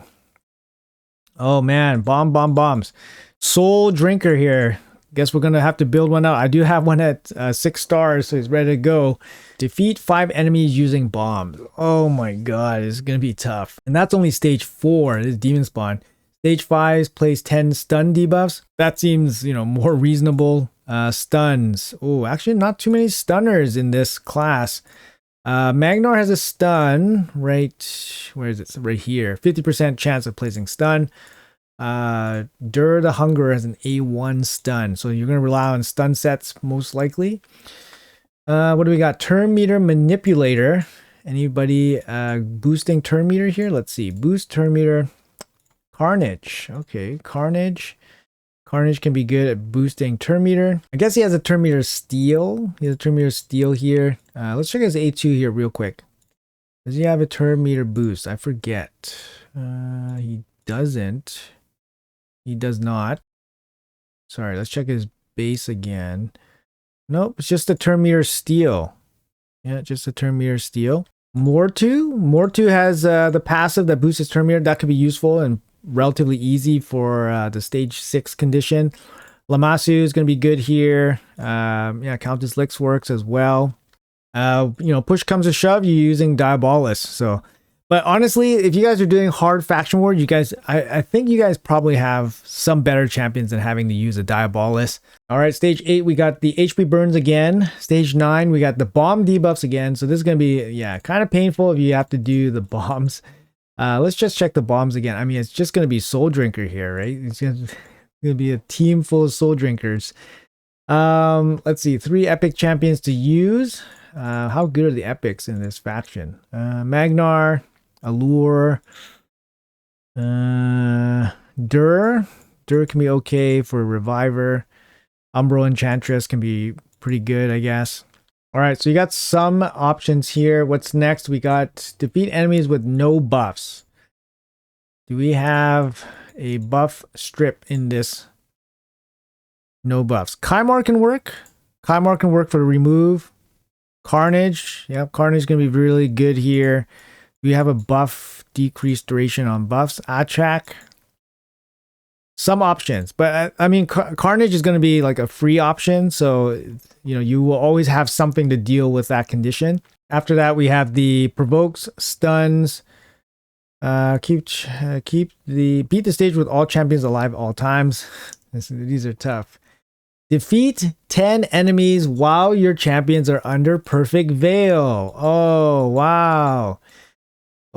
Oh man, bombs. Soul Drinker here. Guess we're going to have to build one out. I do have one at 6 stars, so he's ready to go. Defeat 5 enemies using bombs. Oh my god, it's going to be tough. And that's only stage 4, this Demon Spawn. Stage 5 plays 10 stun debuffs. That seems, more reasonable. Stuns. Oh, actually not too many stunners in this class. Magnar has a stun, right? Where is it? Right here. 50% chance of placing stun. Dur the Hunger has an A1 stun. So you're going to rely on stun sets most likely. What do we got? Turn meter manipulator. Anybody boosting turn meter here? Let's see. Boost turn meter. Carnage. Okay, Carnage. Carnage can be good at boosting turn meter. I guess he has a turn meter steal. He has a turn meter steal here. Let's check his A2 here real quick. Does he have a turn meter boost? I forget. He doesn't. He does not. Sorry, let's check his base again. Nope, it's just a turn meter steal. Yeah, just a turn meter steal. Mortu has the passive that boosts his turn meter. That could be useful and relatively easy for the stage 6 condition. Lamassu is going to be good here. Yeah, Countess Lix works as well. Push comes to shove, you're using Diabolus. So, but honestly, if you guys are doing hard faction war, I think you guys probably have some better champions than having to use a Diabolus. All right, stage 8, we got the HP burns again. Stage 9, we got the bomb debuffs again. So this is going to be, yeah, kind of painful if you have to do the bombs. Let's just check the bombs again. I mean, it's just going to be Soul Drinker here, right? It's going to be a team full of Soul Drinkers. Let's see, 3 epic champions to use. How good are the epics in this faction? Magnar, Allure, Dur. Dur can be okay for Reviver. Umbral Enchantress can be pretty good, I guess. All right, so you got some options here. What's next? We got defeat enemies with no buffs. Do we have a buff strip in this? No buffs. Kymar can work. Kymar can work for remove. Carnage. Yep, Carnage is going to be really good here. We have a buff, decreased duration on buffs. Atchak. Some options, but I mean, Carnage is going to be like a free option. So, you will always have something to deal with that condition. After that, we have the provokes, stuns, beat the stage with all champions alive all times. These are tough. Defeat 10 enemies while your champions are under perfect veil. Oh, wow.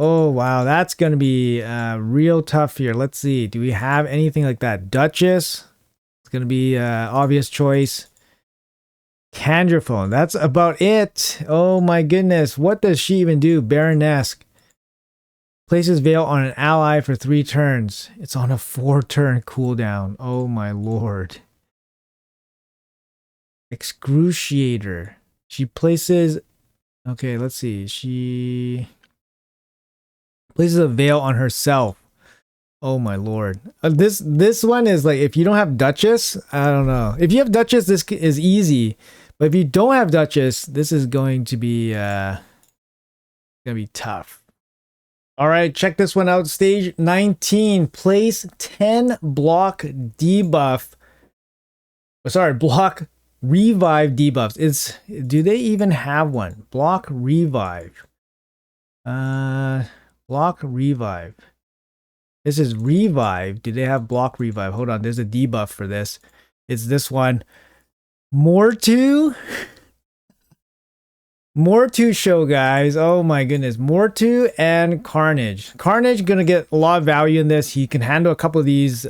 Oh, wow. That's going to be real tough here. Let's see. Do we have anything like that? Duchess. It's going to be an obvious choice. Candraphone. That's about it. Oh, my goodness. What does she even do? Baroness. Places veil on an ally for 3 turns. It's on a 4-turn cooldown. Oh, my lord. Excruciator. She places... Okay, let's see. She... places a veil on herself. Oh my lord. This one is like, if you don't have Duchess, I don't know. If you have Duchess, this is easy. But if you don't have Duchess, this is going to be tough. All right, check this one out. Stage 19, place 10 block debuff. Block revive debuffs. Do they even have one? Block revive. Block revive. This is revive. Do they have block revive? Hold on, there's a debuff for this. It's this one. Mortu show, guys. Oh my goodness. Mortu and Carnage. Carnage gonna get a lot of value in this. He can handle a couple of these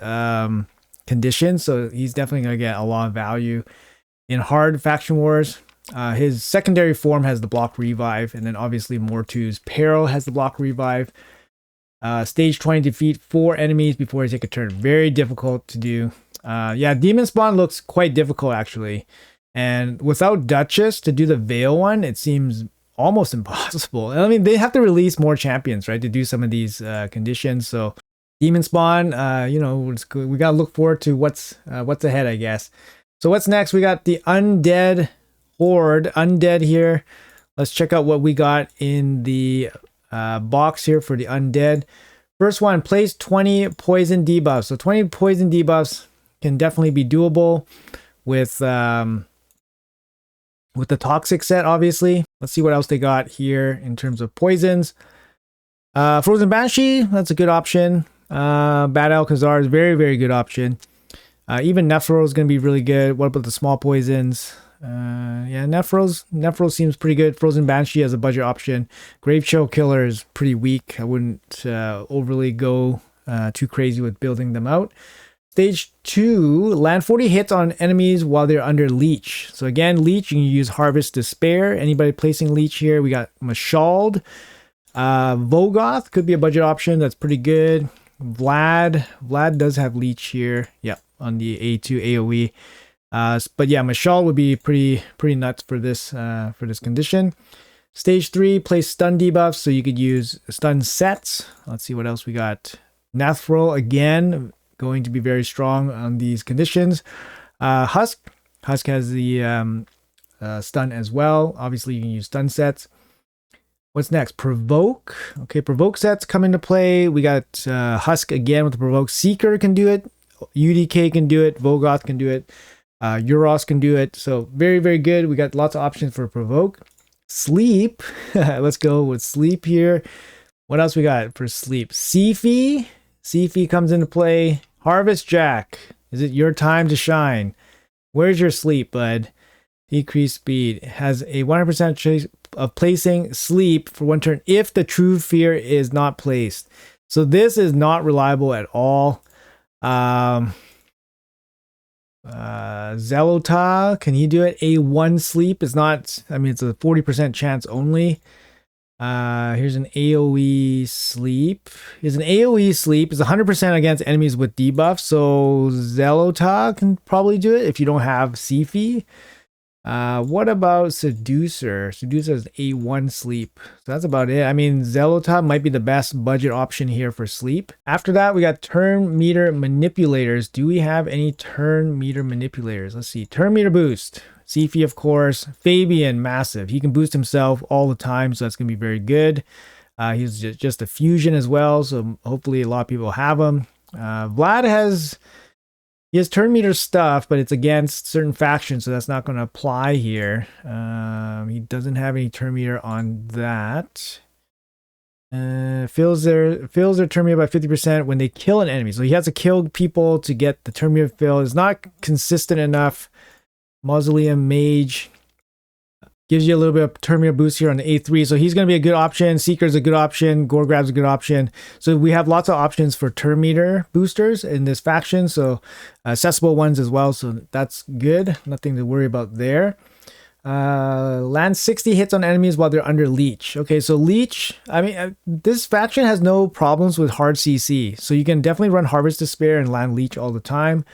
conditions, so he's definitely gonna get a lot of value in hard faction wars. His secondary form has the block revive, and then obviously Mortu's Peril has the block revive. Stage 20, defeat 4 enemies before you take a turn. Very difficult to do. Yeah, Demonspawn looks quite difficult actually. And without Duchess to do the Veil one, it seems almost impossible. I mean, they have to release more champions, right, to do some of these conditions. So Demonspawn, we gotta look forward to what's ahead, I guess. So what's next? We got the Undead Horde. Undead here. Let's check out what we got in the box here for the Undead. First one, place 20 poison debuffs. So 20 poison debuffs can definitely be doable with the Toxic set, obviously. Let's see what else they got here in terms of poisons. Frozen Banshee, that's a good option. Bad Alcazar is very, very good option. Even Nephro is going to be really good. What about the small poisons? Yeah, Nephro seems pretty good. Frozen Banshee as a budget option. Grave Shell Killer is pretty weak. I wouldn't overly go too crazy with building them out. Stage 2, land 40 hits on enemies while they're under leech. So again, leech, you can use Harvest Despair. Anybody placing leech here? We got Mashald. Vogoth could be a budget option. That's pretty good. Vlad does have leech here. Yep, on the A2 AoE. But yeah, Mashal would be pretty nuts for this condition. Stage 3, place stun debuffs, so you could use stun sets. Let's see what else we got. Nathril again, going to be very strong on these conditions. Husk has the stun as well. Obviously, you can use stun sets. What's next? Provoke. Okay, provoke sets come into play. We got Husk again with the provoke. Seeker can do it. UDK can do it. Vogoth can do it. Euros can do it. So very, very good. We got lots of options for provoke. Sleep. Let's go with sleep here. What else we got for sleep? Seafy. Seafy comes into play. Harvest Jack. Is it your time to shine? Where's your sleep, bud? Decreased speed. Has a 100% chance of placing sleep for 1 turn if the true fear is not placed. So this is not reliable at all. Zelota, can he do it? A1 sleep is not, I mean, it's a 40% chance only. Here's an AoE sleep. Here's an AoE sleep. It's 100% against enemies with debuffs. So Zelota can probably do it if you don't have Seafy. What about Seducer? Seducer is A1 sleep. So that's about it. I mean, Zelota might be the best budget option here for sleep. After that, we got turn meter manipulators. Do we have any turn meter manipulators? Let's see. Turn meter boost. Seafy, of course. Fabian, massive. He can boost himself all the time, so that's going to be very good. He's just a fusion as well, so hopefully a lot of people have him. Vlad has... He has turn meter stuff, but it's against certain factions, so that's not going to apply here. He doesn't have any turn meter on that. Fills their turn meter by 50% when they kill an enemy. So he has to kill people to get the turn meter fill. It's not consistent enough. Mausoleum Mage gives you a little bit of turn meter boost here on the A3. So he's going to be a good option. Seeker's a good option. Gore Grab's a good option. So we have lots of options for turn meter boosters in this faction. So accessible ones as well. So that's good. Nothing to worry about there. Land 60 hits on enemies while they're under leech. Okay, so leech, I mean, this faction has no problems with hard CC. So you can definitely run Harvest Despair and land leech all the time.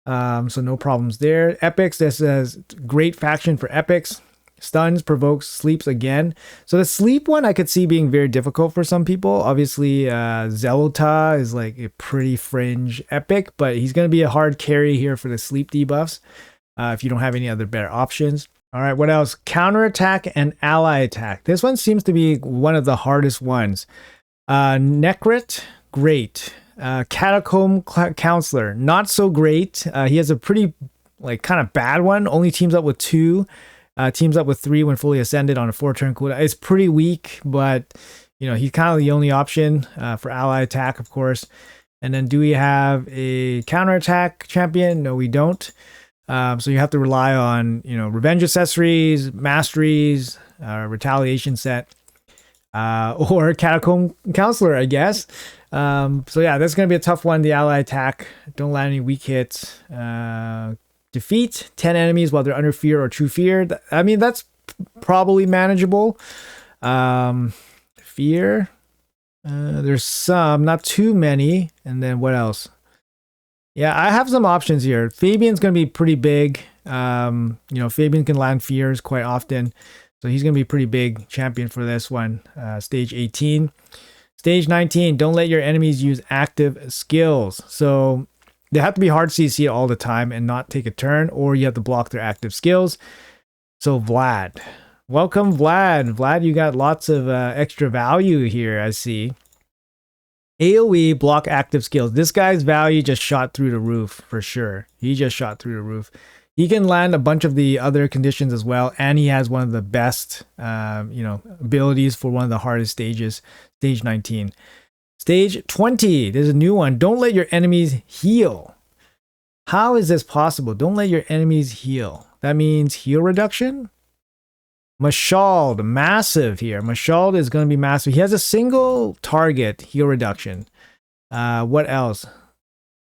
So no problems there. Epics, this is great faction for epics. Stuns, provokes, sleeps again. So the sleep one I could see being very difficult for some people. Obviously, Zelota is like a pretty fringe epic, but he's going to be a hard carry here for the sleep debuffs if you don't have any other better options. All right, what else? Counterattack and ally attack. This one seems to be one of the hardest ones. Necrit, great. Catacomb Counselor, not so great. He has a pretty like kind of bad one. Only teams up with 2. Teams up with 3 when fully ascended on a 4-turn cooldown. It's pretty weak, but you know he's kind of the only option for ally attack, of course. And then do we have a counterattack champion? No, we don't. So you have to rely on revenge accessories, masteries, retaliation set, or catacomb counselor, I guess. So yeah, that's gonna be a tough one. The ally attack. Don't land any weak hits. Defeat 10 enemies while they're under fear or true fear. I mean, that's probably manageable. Fear. There's some, not too many. And then what else? Yeah, I have some options here. Fabian's going to be pretty big. Fabian can land fears quite often. So he's going to be pretty big champion for this one. Stage 18. Stage 19, don't let your enemies use active skills. So they have to be hard CC all the time and not take a turn, or you have to block their active skills. So Vlad. Welcome, Vlad. Vlad, you got lots of extra value here, I see. AoE, block active skills. This guy's value just shot through the roof, for sure. He just shot through the roof. He can land a bunch of the other conditions as well, and he has one of the best abilities for one of the hardest stages, stage 19. Stage 20, there's a new one. Don't let your enemies heal. How is this possible? Don't let your enemies heal. That means heal reduction? Mashald, massive here. Mashald is going to be massive. He has a single target heal reduction. What else?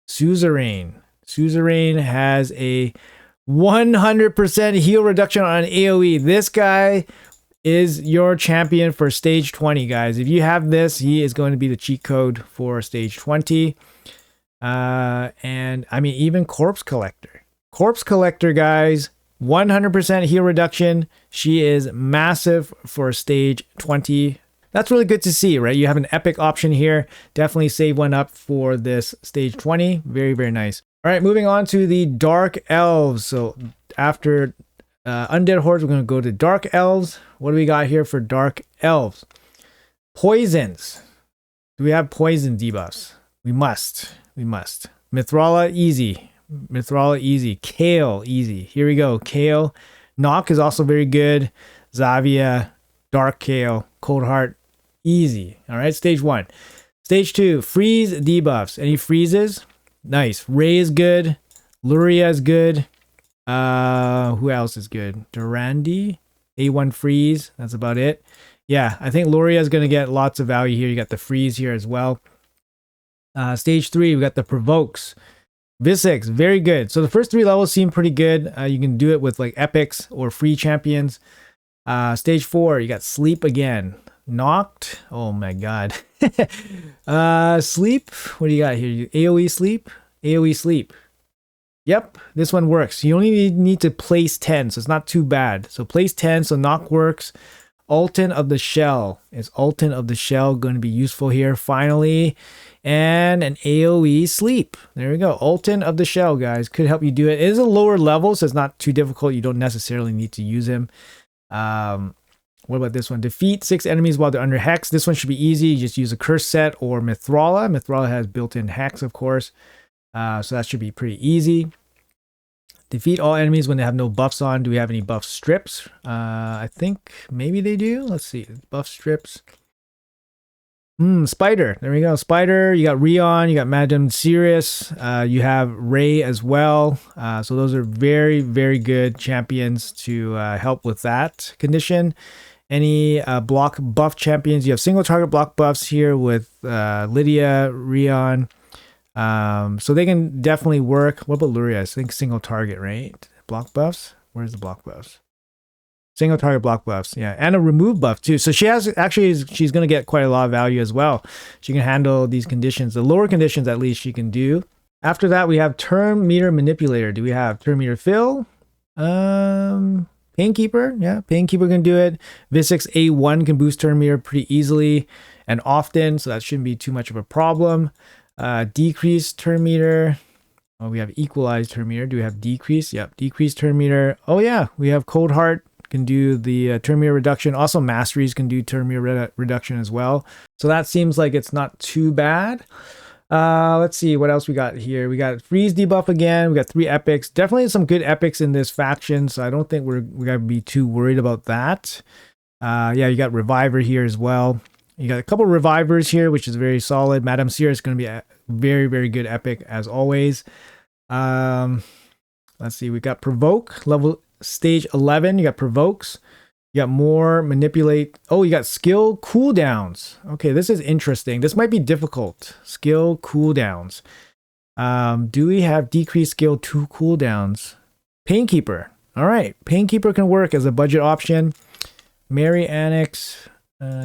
Suzerain. Suzerain has a 100% heal reduction on AoE. This guy is your champion for stage 20, guys. If you have this, he is going to be the cheat code for stage 20. And I mean, even Corpse Collector. Corpse Collector, guys, 100% heal reduction. She is massive for stage 20. That's really good to see, right? You have an epic option here. Definitely save one up for this stage 20. Very, very nice. All right, moving on to the Dark Elves. So after Undead Hordes, we're going to go to Dark Elves. What do we got here for Dark Elves? Poisons. Do we have poison debuffs? We must. Mithrala, easy. Kale, easy. Here we go. Kale. Knock is also very good. Zavia, Dark Kale, Cold Heart, easy. All right, stage 1. Stage 2, freeze debuffs. Any freezes? Nice. Ray is good. Luria is good. Who else is good? Durandi, A1 freeze. That's about it. Yeah, I think Luria is going to get lots of value here. You got the freeze here as well. Stage 3, we got the provokes. Visix, very good. So the first 3 levels seem pretty good. You can do it with like epics or free champions. Stage 4, you got sleep again. Knocked. Oh my god. Sleep. What do you got here? AoE sleep. AoE sleep. Yep, this one works. You only need to place 10, so it's not too bad. So place 10, so knock works. Ultin of the Shell. Is Ultin of the Shell going to be useful here finally? And an AoE sleep. There we go. Ultin of the Shell, guys. Could help you do it. It is a lower level, so it's not too difficult. You don't necessarily need to use him. What about this one? Defeat 6 enemies while they're under Hex. This one should be easy. You just use a Curse Set or Mithrala. Mithrala has built-in Hex, of course. So that should be pretty easy. Defeat all enemies when they have no buffs on. Do we have any buff strips? I think maybe they do. Let's see. Buff strips. Spider. There we go. Spider. You got Rion. You got Madame Sirius. You have Ray as well. So those are very, very good champions to help with that condition. Any block buff champions? You have single target block buffs here with Lydia, Rion. So they can definitely work. What about Luria? I think single target, right? Block buffs? Where's the block buffs? Single target block buffs, yeah. And a remove buff too. So she has, actually, she's going to get quite a lot of value as well. She can handle these conditions. The lower conditions, at least, she can do. After that, we have Turn Meter Manipulator. Do we have Turn Meter Fill? Painkeeper, yeah. Painkeeper can do it. Visix A1 can boost Turn Meter pretty easily and often, so that shouldn't be too much of a problem. Decrease turn meter. Oh, we have equalized turn meter. Do we have decrease? Yep, decrease turn meter. Oh yeah, we have Cold Heart can do the turn meter reduction. Also, Masteries can do turn meter reduction as well. So that seems like it's not too bad. Let's see what else we got here. We got freeze debuff again. We got 3 epics. Definitely some good epics in this faction, so I don't think we're gonna be too worried about that. Yeah, you got Reviver here as well. You got a couple Revivers here, which is very solid. Madame Sierra is going to be a very, very good epic as always. Let's see. We got Provoke, level stage 11. You got Provokes. You got more Manipulate. Oh, you got Skill cooldowns. Okay, this is interesting. This might be difficult. Skill cooldowns. Do we have decreased skill 2 cooldowns? Painkeeper. All right. Painkeeper can work as a budget option. Mary Annex.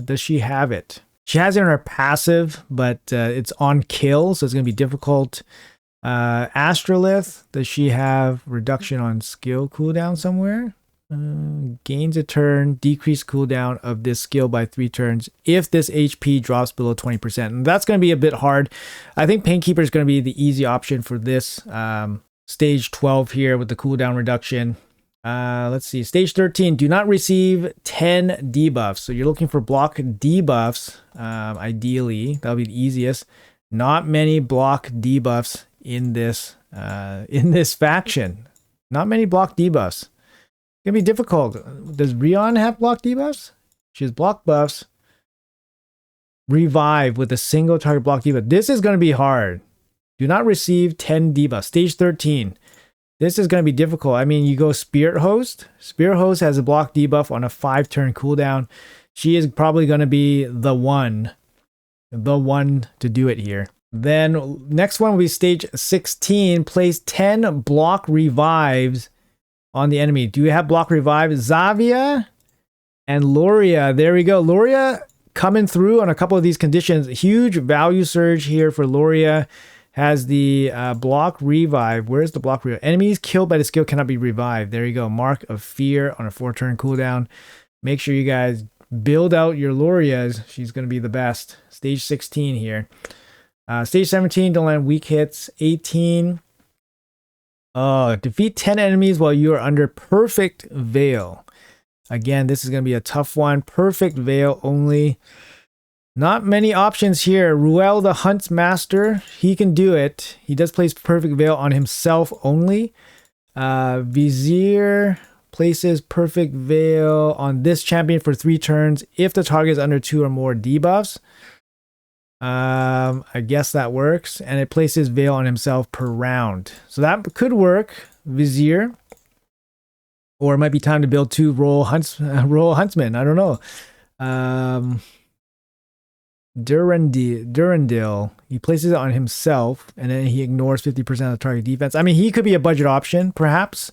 Does she have it? She has it in her passive, but it's on kill, so it's going to be difficult. Astrolith, does she have reduction on skill cooldown somewhere? Gains a turn, decrease cooldown of this skill by 3 turns if this HP drops below 20%. And that's going to be a bit hard. I think Painkeeper is going to be the easy option for this stage 12 here with the cooldown reduction. Let's see. Stage 13, do not receive 10 debuffs. So you're looking for block debuffs. Ideally, that'll be the easiest. Not many block debuffs in this faction. Not many block debuffs. It's gonna be difficult. Does Rion have block debuffs? She has block buffs. Revive with a single target block debuff. This is gonna be hard. Do not receive 10 debuffs. Stage 13. This is going to be difficult. I mean, you go Spirit Host. Spirit Host has a block debuff on a 5-turn cooldown. She is probably going to be the one to do it here. Then next one will be stage 16. Place 10 block revives on the enemy. Do you have block revive? Zavia and Loria. There we go. Loria coming through on a couple of these conditions. Huge value surge here for Loria. Has the block revive. Where's the block revive? Enemies killed by the skill cannot be revived. There you go. Mark of Fear on a 4-turn cooldown. Make sure you guys build out your Lorias. She's going to be the best. Stage 16 here. Stage 17, don't land weak hits. 18. Oh, defeat 10 enemies while you are under Perfect Veil. Again, this is going to be a tough one. Perfect Veil only. Not many options here. Ruel the Huntsmaster, he can do it. He does place Perfect Veil on himself only. Vizier places Perfect Veil on this champion for 3 turns if the target is under 2 or more debuffs. I guess that works. And it places Veil on himself per round. So that could work. Vizier. Or it might be time to build 2 Royal Huntsmen. I don't know. Durandil, he places it on himself and then he ignores 50% of the target defense. I mean, he could be a budget option, perhaps.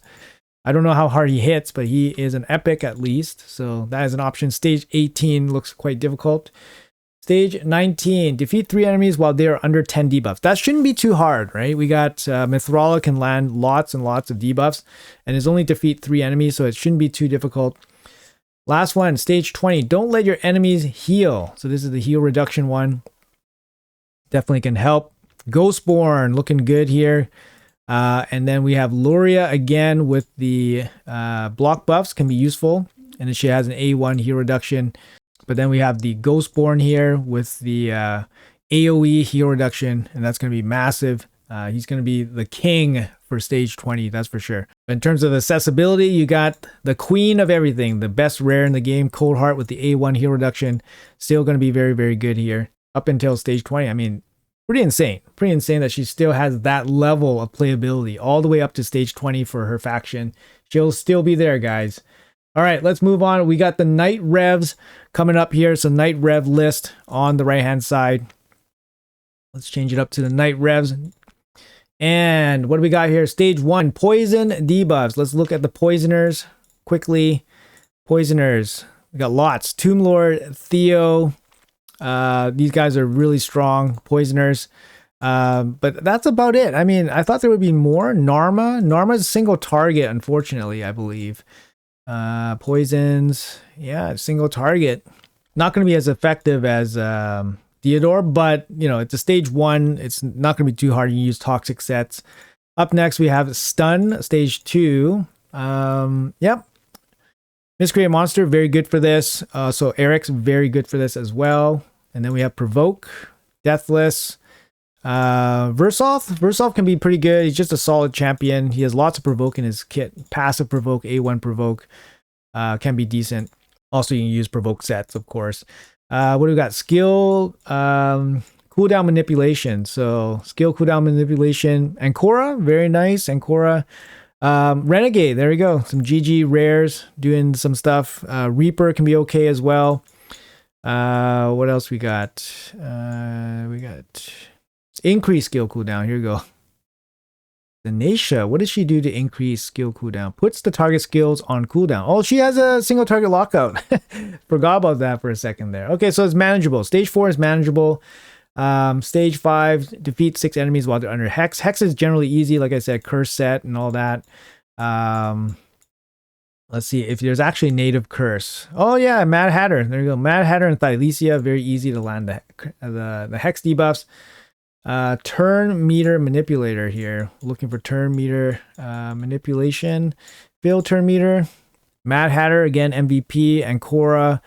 I don't know how hard he hits, but he is an epic at least. So that is an option. Stage 18 looks quite difficult. Stage 19, defeat 3 enemies while they are under 10 debuffs. That shouldn't be too hard, right? We got Mithrala can land lots and lots of debuffs and is only defeat 3 enemies, so it shouldn't be too difficult. Last one, stage 20. Don't let your enemies heal. So this is the heal reduction one. Definitely can help. Ghostborn looking good here. And then we have Luria again with the block buffs can be useful. And then she has an A1 heal reduction. But then we have the Ghostborn here with the AoE heal reduction. And that's going to be massive. He's going to be the king for stage 20, that's for sure. In terms of accessibility, you got the queen of everything, the best rare in the game, Cold Heart with the A1 heal reduction. Still going to be very, very good here up until stage 20. I mean, pretty insane. Pretty insane that she still has that level of playability all the way up to stage 20 for her faction. She'll still be there, guys. All right, let's move on. We got the Knight Revs coming up here. So Knight Rev list on the right-hand side. Let's change it up to the Knight Revs. And what do we got here? Stage 1, poison debuffs. Let's look at the poisoners quickly. Poisoners. We got lots. Tomb Lord, Theo. These guys are really strong poisoners. But that's about it. I mean, I thought there would be more. Narma. Narma's a single target, unfortunately, I believe. Poisons. Yeah, single target. Not going to be as effective as Theodore, but you know, it's a stage 1. It's not going to be too hard. You can use toxic sets. Up next, we have Stun, stage 2. Yep. Miscreate Monster, very good for this. So Eric's very good for this as well. And then we have Provoke, Deathless. Versolf can be pretty good. He's just a solid champion. He has lots of Provoke in his kit. Passive Provoke, A1 Provoke can be decent. Also, you can use Provoke sets, of course. What do we got? Skill, cooldown manipulation. So skill cooldown manipulation. Ancora, very nice. Ancora. Renegade, there we go. Some GG rares doing some stuff. Reaper can be okay as well. What else we got? We got increase skill cooldown. Here we go. Denacia, what does she do to increase skill cooldown? Puts the target skills on cooldown. Oh, she has a single target lockout. Forgot about that for a second there. Okay, so it's manageable. Stage 4 is manageable. Stage 5, defeat 6 enemies while they're under Hex. Hex is generally easy, like I said, curse set and all that. Let's see if there's actually native curse. Oh yeah, Mad Hatter. There you go. Mad Hatter and Thylesia, very easy to land the Hex debuffs. Turn meter manipulator here. Looking for turn meter manipulation. Fail turn meter. Mad Hatter again, MVP. Ancora,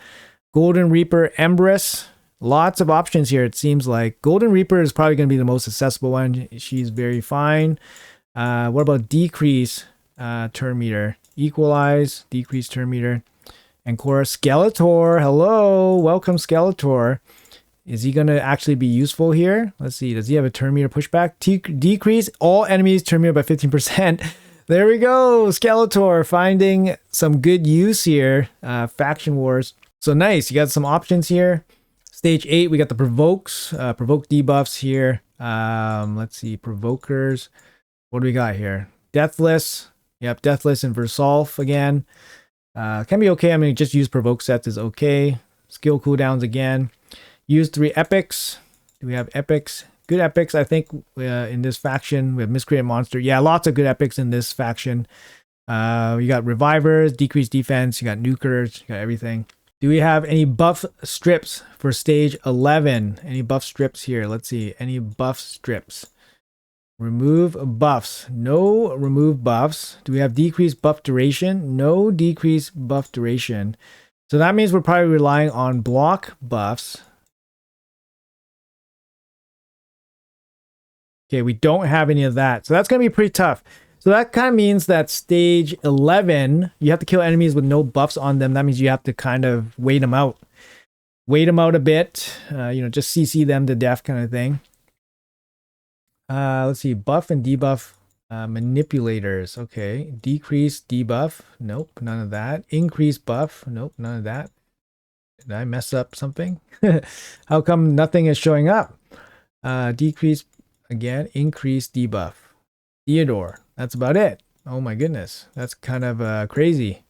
Golden Reaper, Empress. Lots of options here. It seems like Golden Reaper is probably going to be the most accessible one. She's very fine. What about decrease turn meter? Equalize, decrease turn meter. Ancora, Skeletor. Hello, welcome Skeletor. Is he going to actually be useful here? Let's see. Does he have a turn meter pushback? Decrease all enemies turn meter by 15%. There we go. Skeletor finding some good use here. Faction Wars. So nice. You got some options here. Stage 8, we got the Provokes. Provoke debuffs here. Let's see. Provokers. What do we got here? Deathless. Yep, Deathless and Versolf again. Can be okay. I mean, just use Provoke sets is okay. Skill cooldowns again. Use 3 epics. Do we have epics? Good epics, I think, in this faction. We have Miscreant Monster. Yeah, lots of good epics in this faction. You got Revivers, Decreased Defense. You got Nukers. You got everything. Do we have any buff strips for stage 11? Any buff strips here? Let's see. Any buff strips? Remove buffs. No remove buffs. Do we have decreased buff duration? No decreased buff duration. So that means we're probably relying on block buffs. Okay, we don't have any of that. So that's going to be pretty tough. So that kind of means that stage 11, you have to kill enemies with no buffs on them. That means you have to kind of wait them out. Wait them out a bit. Just CC them to death kind of thing. Let's see. Buff and debuff manipulators. Okay. Decrease debuff. Nope, none of that. Increase buff. Nope, none of that. Did I mess up something? How come nothing is showing up? Decrease again. Increase debuff. Theodore. That's about it. Oh my goodness. That's kind of crazy.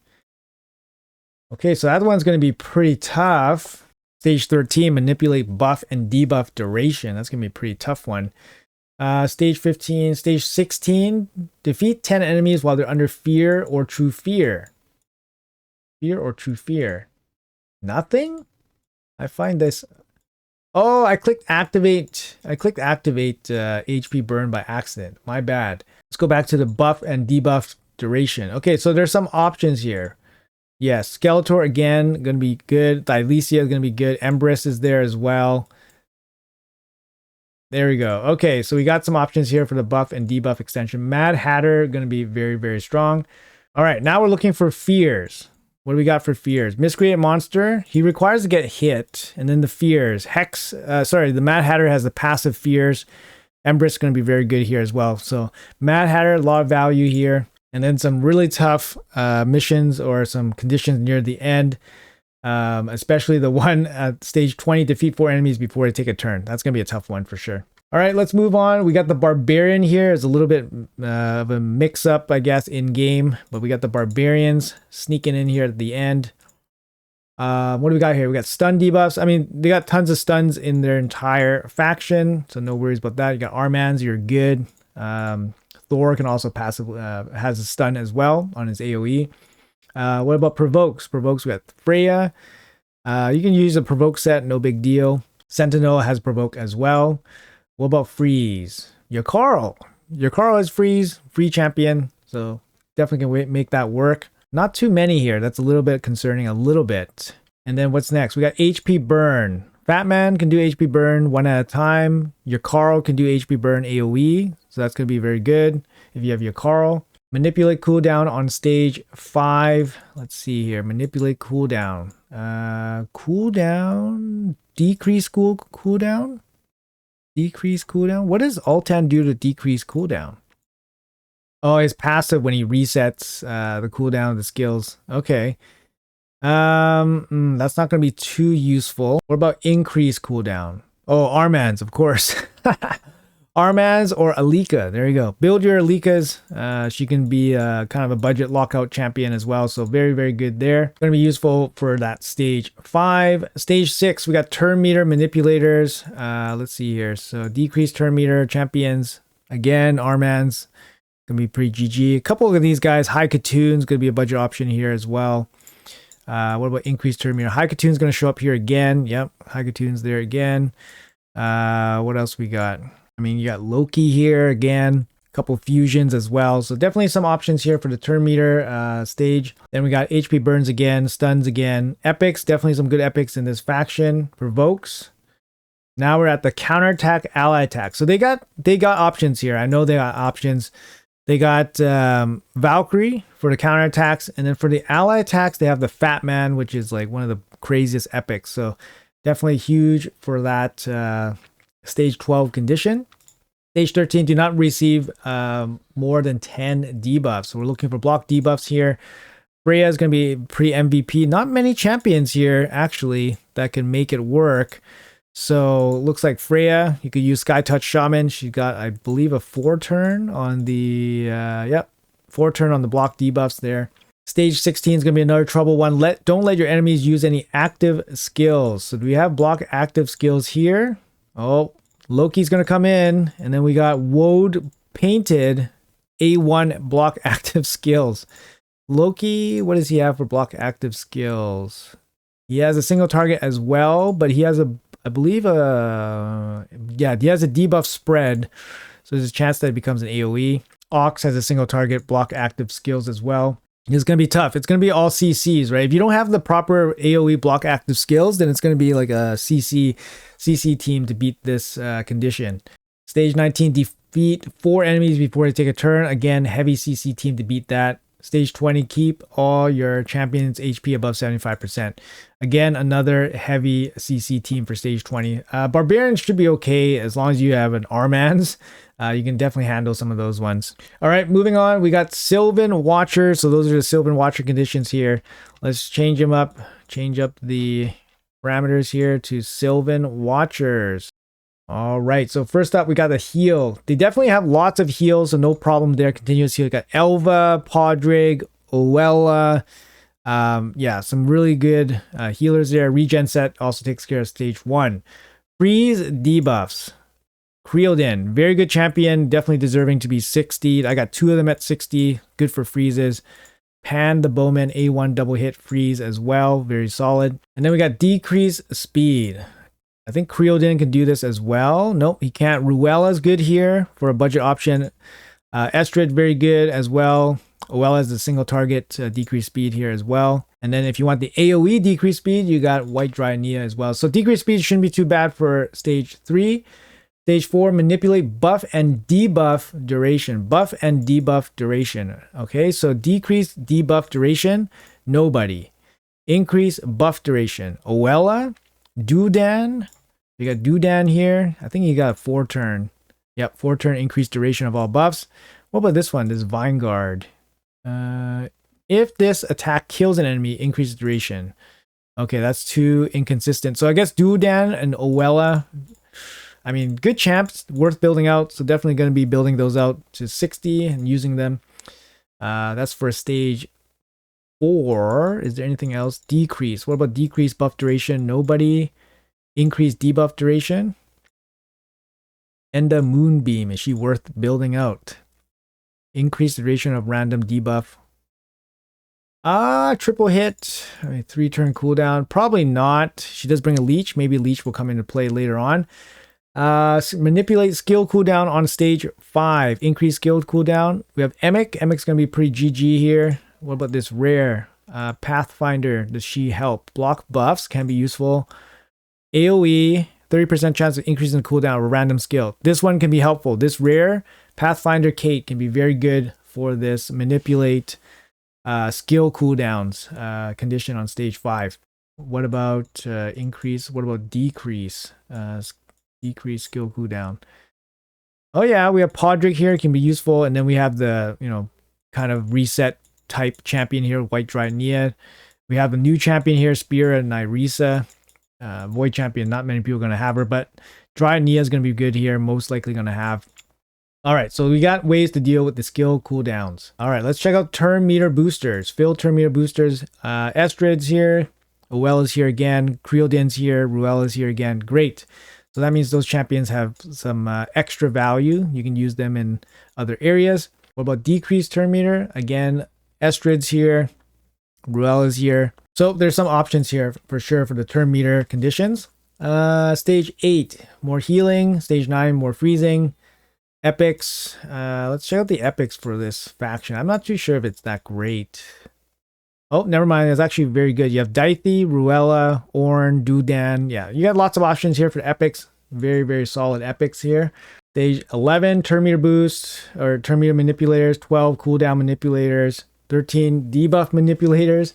Okay, so that one's going to be pretty tough. Stage 13, manipulate buff and debuff duration. That's going to be a pretty tough one. Stage 15, stage 16, defeat 10 enemies while they're under fear or true fear. Fear or true fear. Nothing? I find this. Oh, I clicked activate. HP burn by accident. My bad. Let's go back to the buff and debuff duration. Okay, so there's some options here. Yes, Skeletor again, going to be good. Thylesia is going to be good. Embrys is there as well. There we go. Okay, so we got some options here for the buff and debuff extension. Mad Hatter, going to be very, very strong. All right, now we're looking for fears. What do we got for fears? Miscreant monster. He requires to get hit. And then the fears. The Mad Hatter has the passive fears. Embrys is going to be very good here as well. So Mad Hatter, a lot of value here. And then some really tough missions or some conditions near the end. Especially the one at stage 20, defeat 4 enemies before they take a turn. That's going to be a tough one for sure. All right, let's move on. We got the Barbarian here. It's a little bit of a mix-up, I guess, in-game. But we got the Barbarians sneaking in here at the end. What do we got here? We got stun debuffs. I mean, they got tons of stuns in their entire faction, so no worries about that. You got Armans, you're good. Thor can also has a stun as well on his AoE. What about provokes? Provokes, we got Freya. You can use a provoke set, no big deal. Sentinel has provoke as well. What about freeze? Yakarl. Yakarl is freeze, free champion, so definitely can make that work. Not too many here. That's a little bit concerning, a little bit. And then what's next? We got HP burn. Fatman can do HP burn one at a time. Yakarl can do HP burn AoE, so that's going to be very good if you have Yakarl. Manipulate cooldown on stage 5. Let's see here. Manipulate cooldown. Cooldown. Decrease cooldown. Decrease cooldown. What does Altan do to decrease cooldown? Oh, his passive when he resets the cooldown of the skills. Okay. That's not going to be too useful. What about increase cooldown? Oh, Armans, of course. Armans or Alika. There you go. Build your Alikas. She can be kind of a budget lockout champion as well. So very, very good there. Going to be useful for that stage 5. Stage 6, we got turn meter manipulators. Let's see here. So decrease turn meter champions. Again, Armans. Going to be pretty GG. A couple of these guys. High Katoon's going to be a budget option here as well. What about increased turn meter? High Katoon's going to show up here again. Yep. High Katoon's there again. What else we got? I mean, you got Loki here again, a couple fusions as well. So definitely some options here for the turn meter stage. Then we got HP burns again, stuns again. Epics, definitely some good epics in this faction. Provokes. Now we're at the counterattack, ally attack. So they got options here. I know they got options. They got Valkyrie for the counterattacks. And then for the ally attacks, they have the Fat Man, which is like one of the craziest epics. So definitely huge for that stage 12 condition. Stage 13, do not receive more than 10 debuffs. So we're looking for block debuffs here. Freya is going to be pre-MVP. Not many champions here, actually, that can make it work. So looks like Freya, you could use Sky Touch Shaman. She's got, I believe, a 4-turn on the, 4-turn on the block debuffs there. Stage 16 is going to be another trouble one. Don't let your enemies use any active skills. So do we have block active skills here? Oh, Loki's going to come in. And then we got Woad Painted A1 block active skills. Loki, what does he have for block active skills? He has a single target as well, but he has he has a debuff spread. So So there's a chance that it becomes an AoE. Ox has a single target block active skills as well. It's going to be tough. It's going to be all CCs, right? If you don't have the proper AoE block active skills, then it's going to be like a CC team to beat this condition. Stage 19, defeat 4 enemies before they take a turn. Again, heavy CC team to beat that. Stage 20, keep all your champions HP above 75%. Again, another heavy CC team for stage 20. Barbarians should be okay as long as you have an Armans. You can definitely handle some of those ones. All right, moving on. We got Sylvan Watchers. So those are the Sylvan Watcher conditions here. Let's change them up. Change up the parameters here to Sylvan Watchers. All right, so first up, we got the heal. They definitely have lots of heals, so no problem there. Continuous heal. We got Elva, Podrick, Oella. Yeah, some really good healers there. Regen set also takes care of stage 1. Freeze debuffs. Creoldin, very good champion, definitely deserving to be 60'd. I got 2 of them at 60, good for freezes. Pan the Bowman, A1 double hit freeze as well, very solid. And then we got decrease speed. I think Creoldin can do this as well. Nope, he can't. Ruella's good here for a budget option. Estrid, very good as well. Oella has a single target decrease speed here as well. And then if you want the AoE decrease speed, you got White Dry Nia as well. So decrease speed shouldn't be too bad for stage 3. Stage 4, manipulate buff and debuff duration. Buff and debuff duration. Okay, so decrease debuff duration, nobody. Increase buff duration. Oella, Dudan. We got Dudan here. I think he got a 4-turn. Yep, 4-turn increased duration of all buffs. What about this one? This Vanguard. If this attack kills an enemy, increase duration. Okay, that's too inconsistent. So I guess Dudan and Oella, I mean, good champs, worth building out. So definitely going to be building those out to 60 and using them. That's for stage 4. Is there anything else? Decrease. What about decrease buff duration? Nobody. Increase debuff duration. Enda Moonbeam. Is she worth building out? Increase duration of random debuff. Triple hit. 3-turn cooldown. Probably not. She does bring a leech. Maybe leech will come into play later on. Manipulate skill cooldown on stage 5. Increase skill cooldown. We have Emic. Emic's going to be pretty GG here. What about this rare? Pathfinder. Does she help? Block buffs can be useful. AoE. 30% chance of increase in cooldown of a random skill. This one can be helpful. This rare Pathfinder Kate can be very good for this manipulate skill cooldowns condition on stage 5. What about increase? What about decrease? Decrease skill cooldown. Oh yeah, we have Podrick here, can be useful, and then we have the kind of reset type champion here, White Dry Nia. We have a new champion here, Spira and Nyrisa. Void champion, not many people are going to have her, but Dry Nia is going to be good here, most likely going to have. All right, so we got ways to deal with the skill cooldowns. All right, let's check out turn meter boosters. Fill turn meter boosters. Estrid's here. Oella's here again. Creoldin's here. Ruella's here again. Great. So that means those champions have some extra value. You can use them in other areas. What about decreased turn meter? Again, Estrid's here. Ruella's here. So there's some options here for sure for the turn meter conditions. Stage 8, more healing. Stage 9, more freezing. Epics. Let's check out the epics for this faction. I'm not too sure if it's that great. Oh, never mind. It's actually very good. You have Daithi, Ruella, Orn, Dudan. Yeah, you got lots of options here for epics. Very, very solid epics here. Stage 11, turn meter boost or turn meter manipulators. 12, cooldown manipulators. 13, debuff manipulators.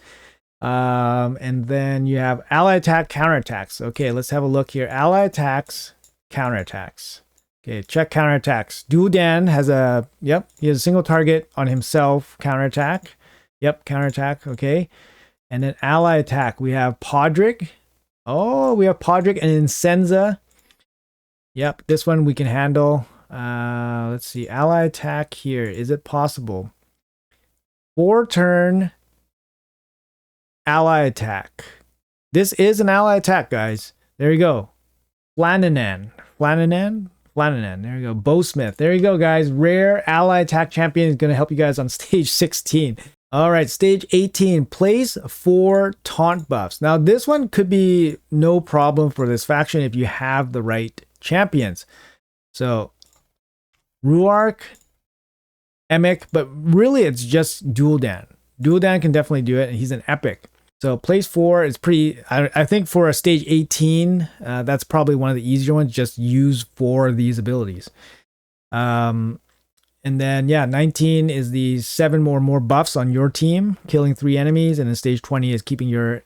And then you have ally attack, counterattacks. Okay, let's have a look here. Ally attacks, counterattacks. Okay, check counterattacks. Dudan has a, he has a single target on himself, counterattack. Yep, counterattack, okay. And then ally attack, we have Podrick. Oh, we have Podrick and Incenza. Yep, this one we can handle. Let's see, ally attack here. Is it possible? 4-turn ally attack. This is an ally attack, guys. There you go. Flananan. There you go. Bowsmith. There you go, guys. Rare ally attack champion is going to help you guys on stage 16. All right, stage 18. Place 4 taunt buffs. Now, this one could be no problem for this faction if you have the right champions. So, Ruark, Emic, but really it's just Dualdan. Dualdan can definitely do it, and he's an epic. So place 4 is pretty, I think for a stage 18, that's probably one of the easier ones. Just use 4 of these abilities. And then, yeah, 19 is the 7 more buffs on your team, killing 3 enemies. And then stage 20 is keeping your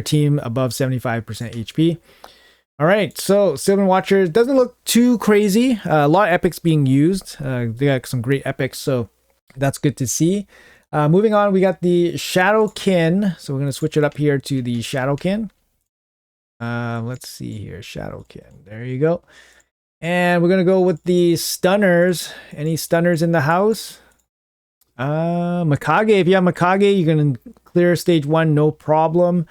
team above 75% HP. All right, so Sylvan Watchers doesn't look too crazy. A lot of epics being used. They got some great epics, so that's good to see. Moving on, we got the Shadowkin. So we're going to switch it up here to the Shadowkin. Let's see here, Shadowkin. There you go. And we're going to go with the stunners. Any stunners in the house? Mikage. If you have Mikage, you're going to clear stage 1, no problem.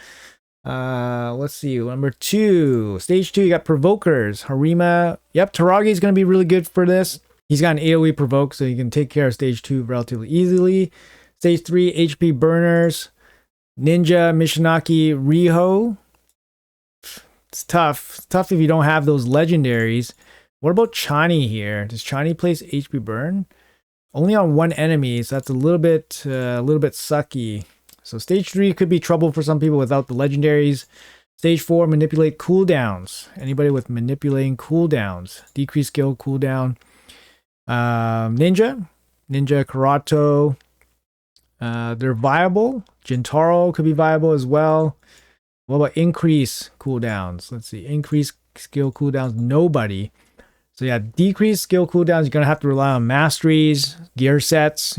Let's see. Number 2. Stage 2, you got Provokers. Harima. Yep, Taragi is going to be really good for this. He's got an AoE provoke, so you can take care of stage 2 relatively easily. Stage 3, HP Burners. Ninja, Mishinaki, Riho. It's tough. It's tough if you don't have those legendaries. What about Chani here? Does Chani place HP burn? Only on 1 enemy, so that's a little bit sucky. So stage 3 could be trouble for some people without the legendaries. Stage 4, manipulate cooldowns. Anybody with manipulating cooldowns. Decrease skill cooldown. Ninja, Karato. They're viable. Jintaro could be viable as well. What about increase cooldowns? Let's see. Increase skill cooldowns. Nobody. So yeah, decrease skill cooldowns. You're going to have to rely on masteries, gear sets,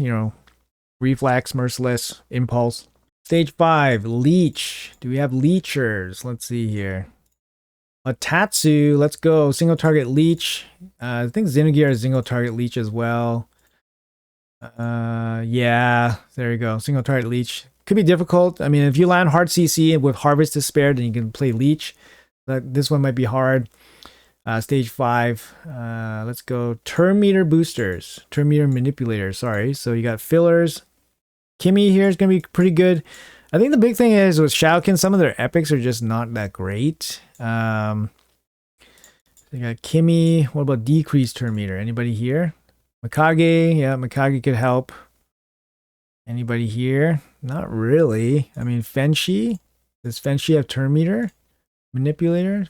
reflex, merciless, impulse. Stage 5, leech. Do we have leechers? Let's see here. Tatsu, let's go. Single target leech. I think Xenogear is single target leech as well. Yeah, there you go. Single target leech. Could be difficult. I mean, if you land hard CC with Harvest to spare, then you can play leech. But this one might be hard. Stage 5. Let's go. Turn meter boosters. Turn meter manipulators. Sorry. So you got fillers. Kimmy here is going to be pretty good. I think the big thing is with Shadowkin, some of their epics are just not that great. They got Kimmy. What about decreased turn meter? Anybody here? Mikage. Yeah, Mikage could help. Anybody here? Not really. I mean, Fenshi. Does Fenshi have turn meter? Manipulator?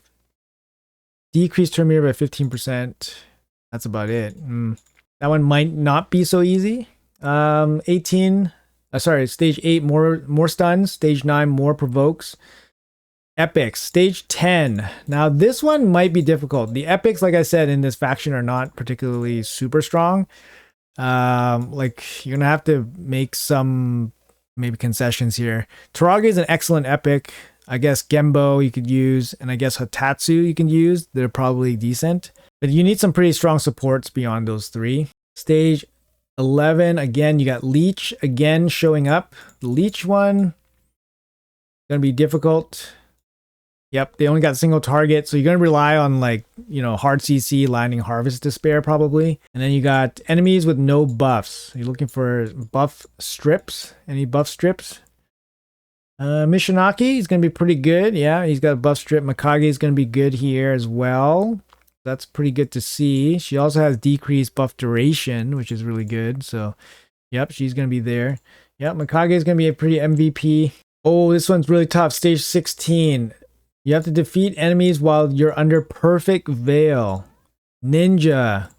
Decrease turn meter by 15%. That's about it. That one might not be so easy. 18. Stage 8, more stuns. Stage 9, more provokes. Epics. Stage 10. Now, this one might be difficult. The epics, like I said, in this faction are not particularly super strong. Like, you're going to have to make some maybe concessions here. Taragi is an excellent epic. I guess Gembo you could use, and I guess Hatatsu you can use. They're probably decent. But you need some pretty strong supports beyond those 3. Stage 11, again, you got Leech again showing up. The Leech one, gonna be difficult. Yep, they only got single target, so you're gonna rely on hard CC, landing Harvest to spare probably. And then you got enemies with no buffs. You're looking for buff strips. Any buff strips? Mishinaki is going to be pretty good. Yeah, he's got a buff strip. Mikage is going to be good here as well. That's pretty good to see. She also has decreased buff duration, which is really good. So, yep, she's going to be there. Yep, Mikage is going to be a pretty MVP. Oh, this one's really tough. Stage 16. You have to defeat enemies while you're under perfect veil. Ninja,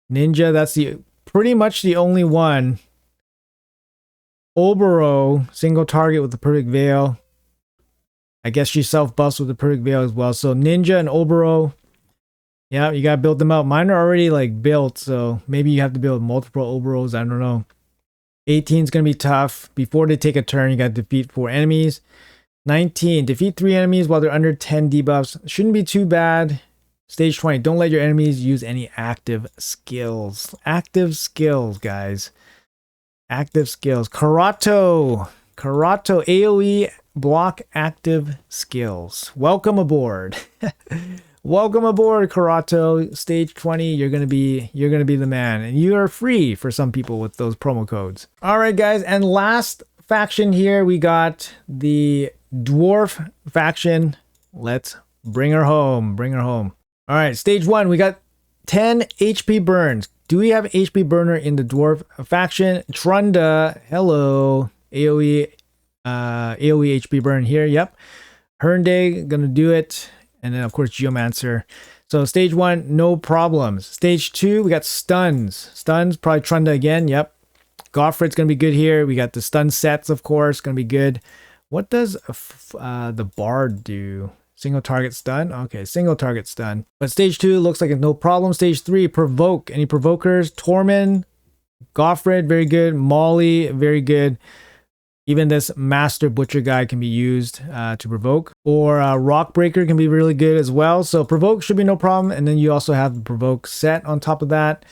that's pretty much the only one. Oboro, single target with the perfect veil. I guess she self-buffs with the perfect veil as well. So Ninja and Oboro. Yeah, you gotta build them out. Mine are already built, so maybe you have to build multiple Oboros. I don't know. 18 is gonna be tough. Before they take a turn, you gotta defeat 4 enemies. 19, defeat 3 enemies while they're under 10 debuffs. Shouldn't be too bad. Stage 20, don't let your enemies use any active skills. Active skills, guys. Active skills. Karato, AoE block active skills. Welcome aboard. Welcome aboard, Karato. Stage 20, you're gonna be the man, and you are free for some people with those promo codes. All right, guys, and last faction here, we got the Dwarf faction. Let's bring her home. All right, stage 1, we got 10 HP burns. Do we have HP burner in the dwarf faction? Trunda, hello. AoE HP burn here. Yep. Hernday gonna do it, and then of course Geomancer. So stage 1, no problems. Stage 2, we got stuns. Stuns, probably Trunda again. Yep. Goffred's gonna be good here. We got the stun sets, of course, gonna be good. What does the Bard do? Single target stun? Okay, single target stun. But stage 2 looks like it's no problem. Stage 3, provoke. Any provokers? Tormund, Goffred, very good. Molly, very good. Even this Master Butcher guy can be used to provoke. Or Rockbreaker can be really good as well. So provoke should be no problem. And then you also have the provoke set on top of that.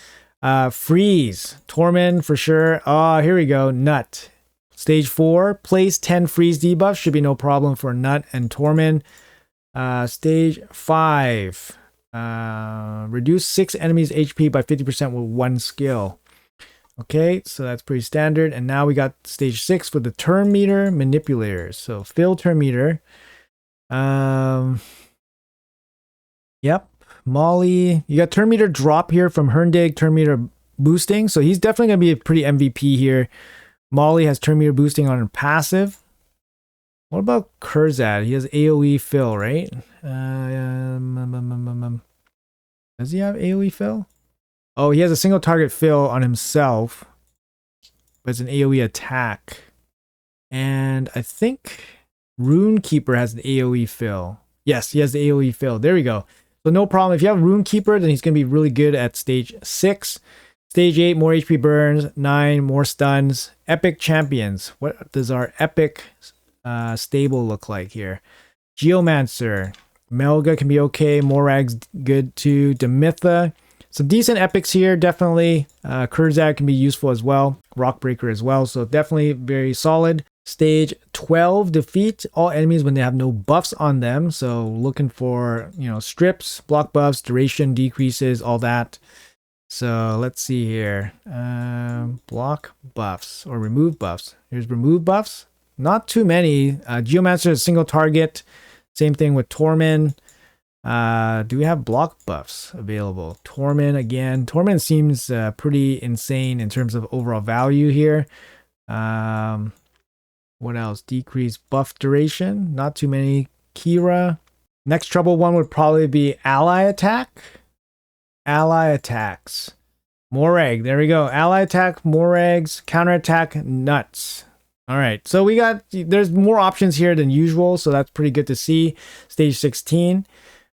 Freeze. Tormund for sure. Oh, here we go. Nut. Stage 4. Place 10 freeze debuffs. Should be no problem for Nut and Tormund. Stage 5. Reduce 6 enemies' HP by 50% with 1 skill. Okay, so that's pretty standard. And now we got stage 6 for the turn meter manipulators. So fill turn meter. Yep. Molly. You got turn meter drop here from Herndig, turn meter boosting. So he's definitely going to be a pretty MVP here. Molly has turn meter boosting on her passive. What about Kurzad? He has AoE fill, right? Does he have AoE fill? Oh, he has a single target fill on himself, but it's an AoE attack. And I think Runekeeper has an AoE fill. Yes, he has the AoE fill. There we go. So no problem. If you have Runekeeper, then he's going to be really good at stage 6. Stage 8, more HP burns. 9, more stuns. Epic champions. What does our epic stable look like here? Geomancer. Melga can be okay. Morag's good too. Demitha. Some decent epics here, definitely. Kurzad can be useful as well. Rockbreaker as well, so definitely very solid. Stage 12, defeat all enemies when they have no buffs on them. So looking for, strips, block buffs, duration decreases, all that. So let's see here. Block buffs or remove buffs. Here's remove buffs. Not too many. Geomancer is single target. Same thing with Tormund. Do we have block buffs available? Tormund again. Tormund seems pretty insane in terms of overall value here. What else? Decrease buff duration. Not too many. Kira. Next trouble one would probably be ally attack. Ally attacks. Morag. There we go. Ally attack, Morags, counterattack, nuts. All right. So there's more options here than usual. So that's pretty good to see. Stage 16.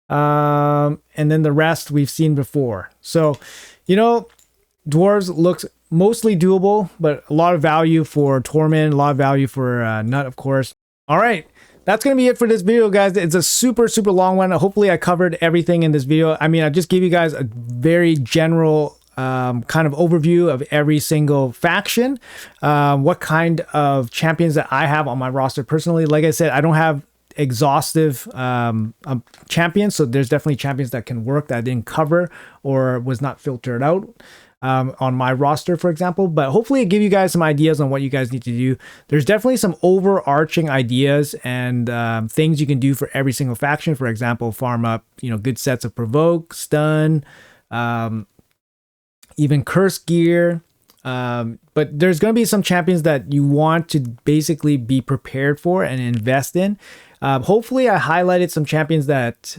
And then the rest we've seen before. So, Dwarves looks mostly doable, but a lot of value for Tormund, a lot of value for Nut, of course. All right. That's going to be it for this video, guys. It's a super, super long one. Hopefully I covered everything in this video. I mean, I just gave you guys a very general kind of overview of every single faction, what kind of champions that I have on my roster personally. Like I said, I don't have exhaustive champions, so there's definitely champions that can work that I didn't cover or was not filtered out on my roster, for example. But hopefully it give you guys some ideas on what you guys need to do. There's definitely some overarching ideas and things you can do for every single faction. For example, farm up good sets of provoke, stun, even curse gear. But there's going to be some champions that you want to basically be prepared for and invest in. Hopefully I highlighted some champions that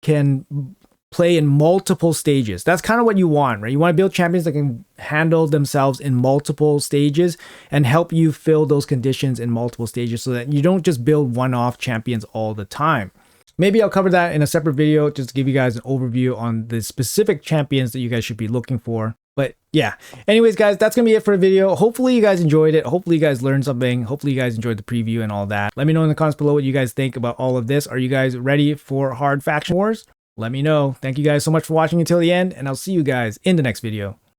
can play in multiple stages. That's kind of what you want, right? You want to build champions that can handle themselves in multiple stages and help you fill those conditions in multiple stages so that you don't just build one-off champions all the time. Maybe I'll cover that in a separate video just to give you guys an overview on the specific champions that you guys should be looking for. But yeah, anyways, guys, that's going to be it for the video. Hopefully you guys enjoyed it. Hopefully you guys learned something. Hopefully you guys enjoyed the preview and all that. Let me know in the comments below what you guys think about all of this. Are you guys ready for hard faction wars? Let me know. Thank you guys so much for watching until the end, and I'll see you guys in the next video.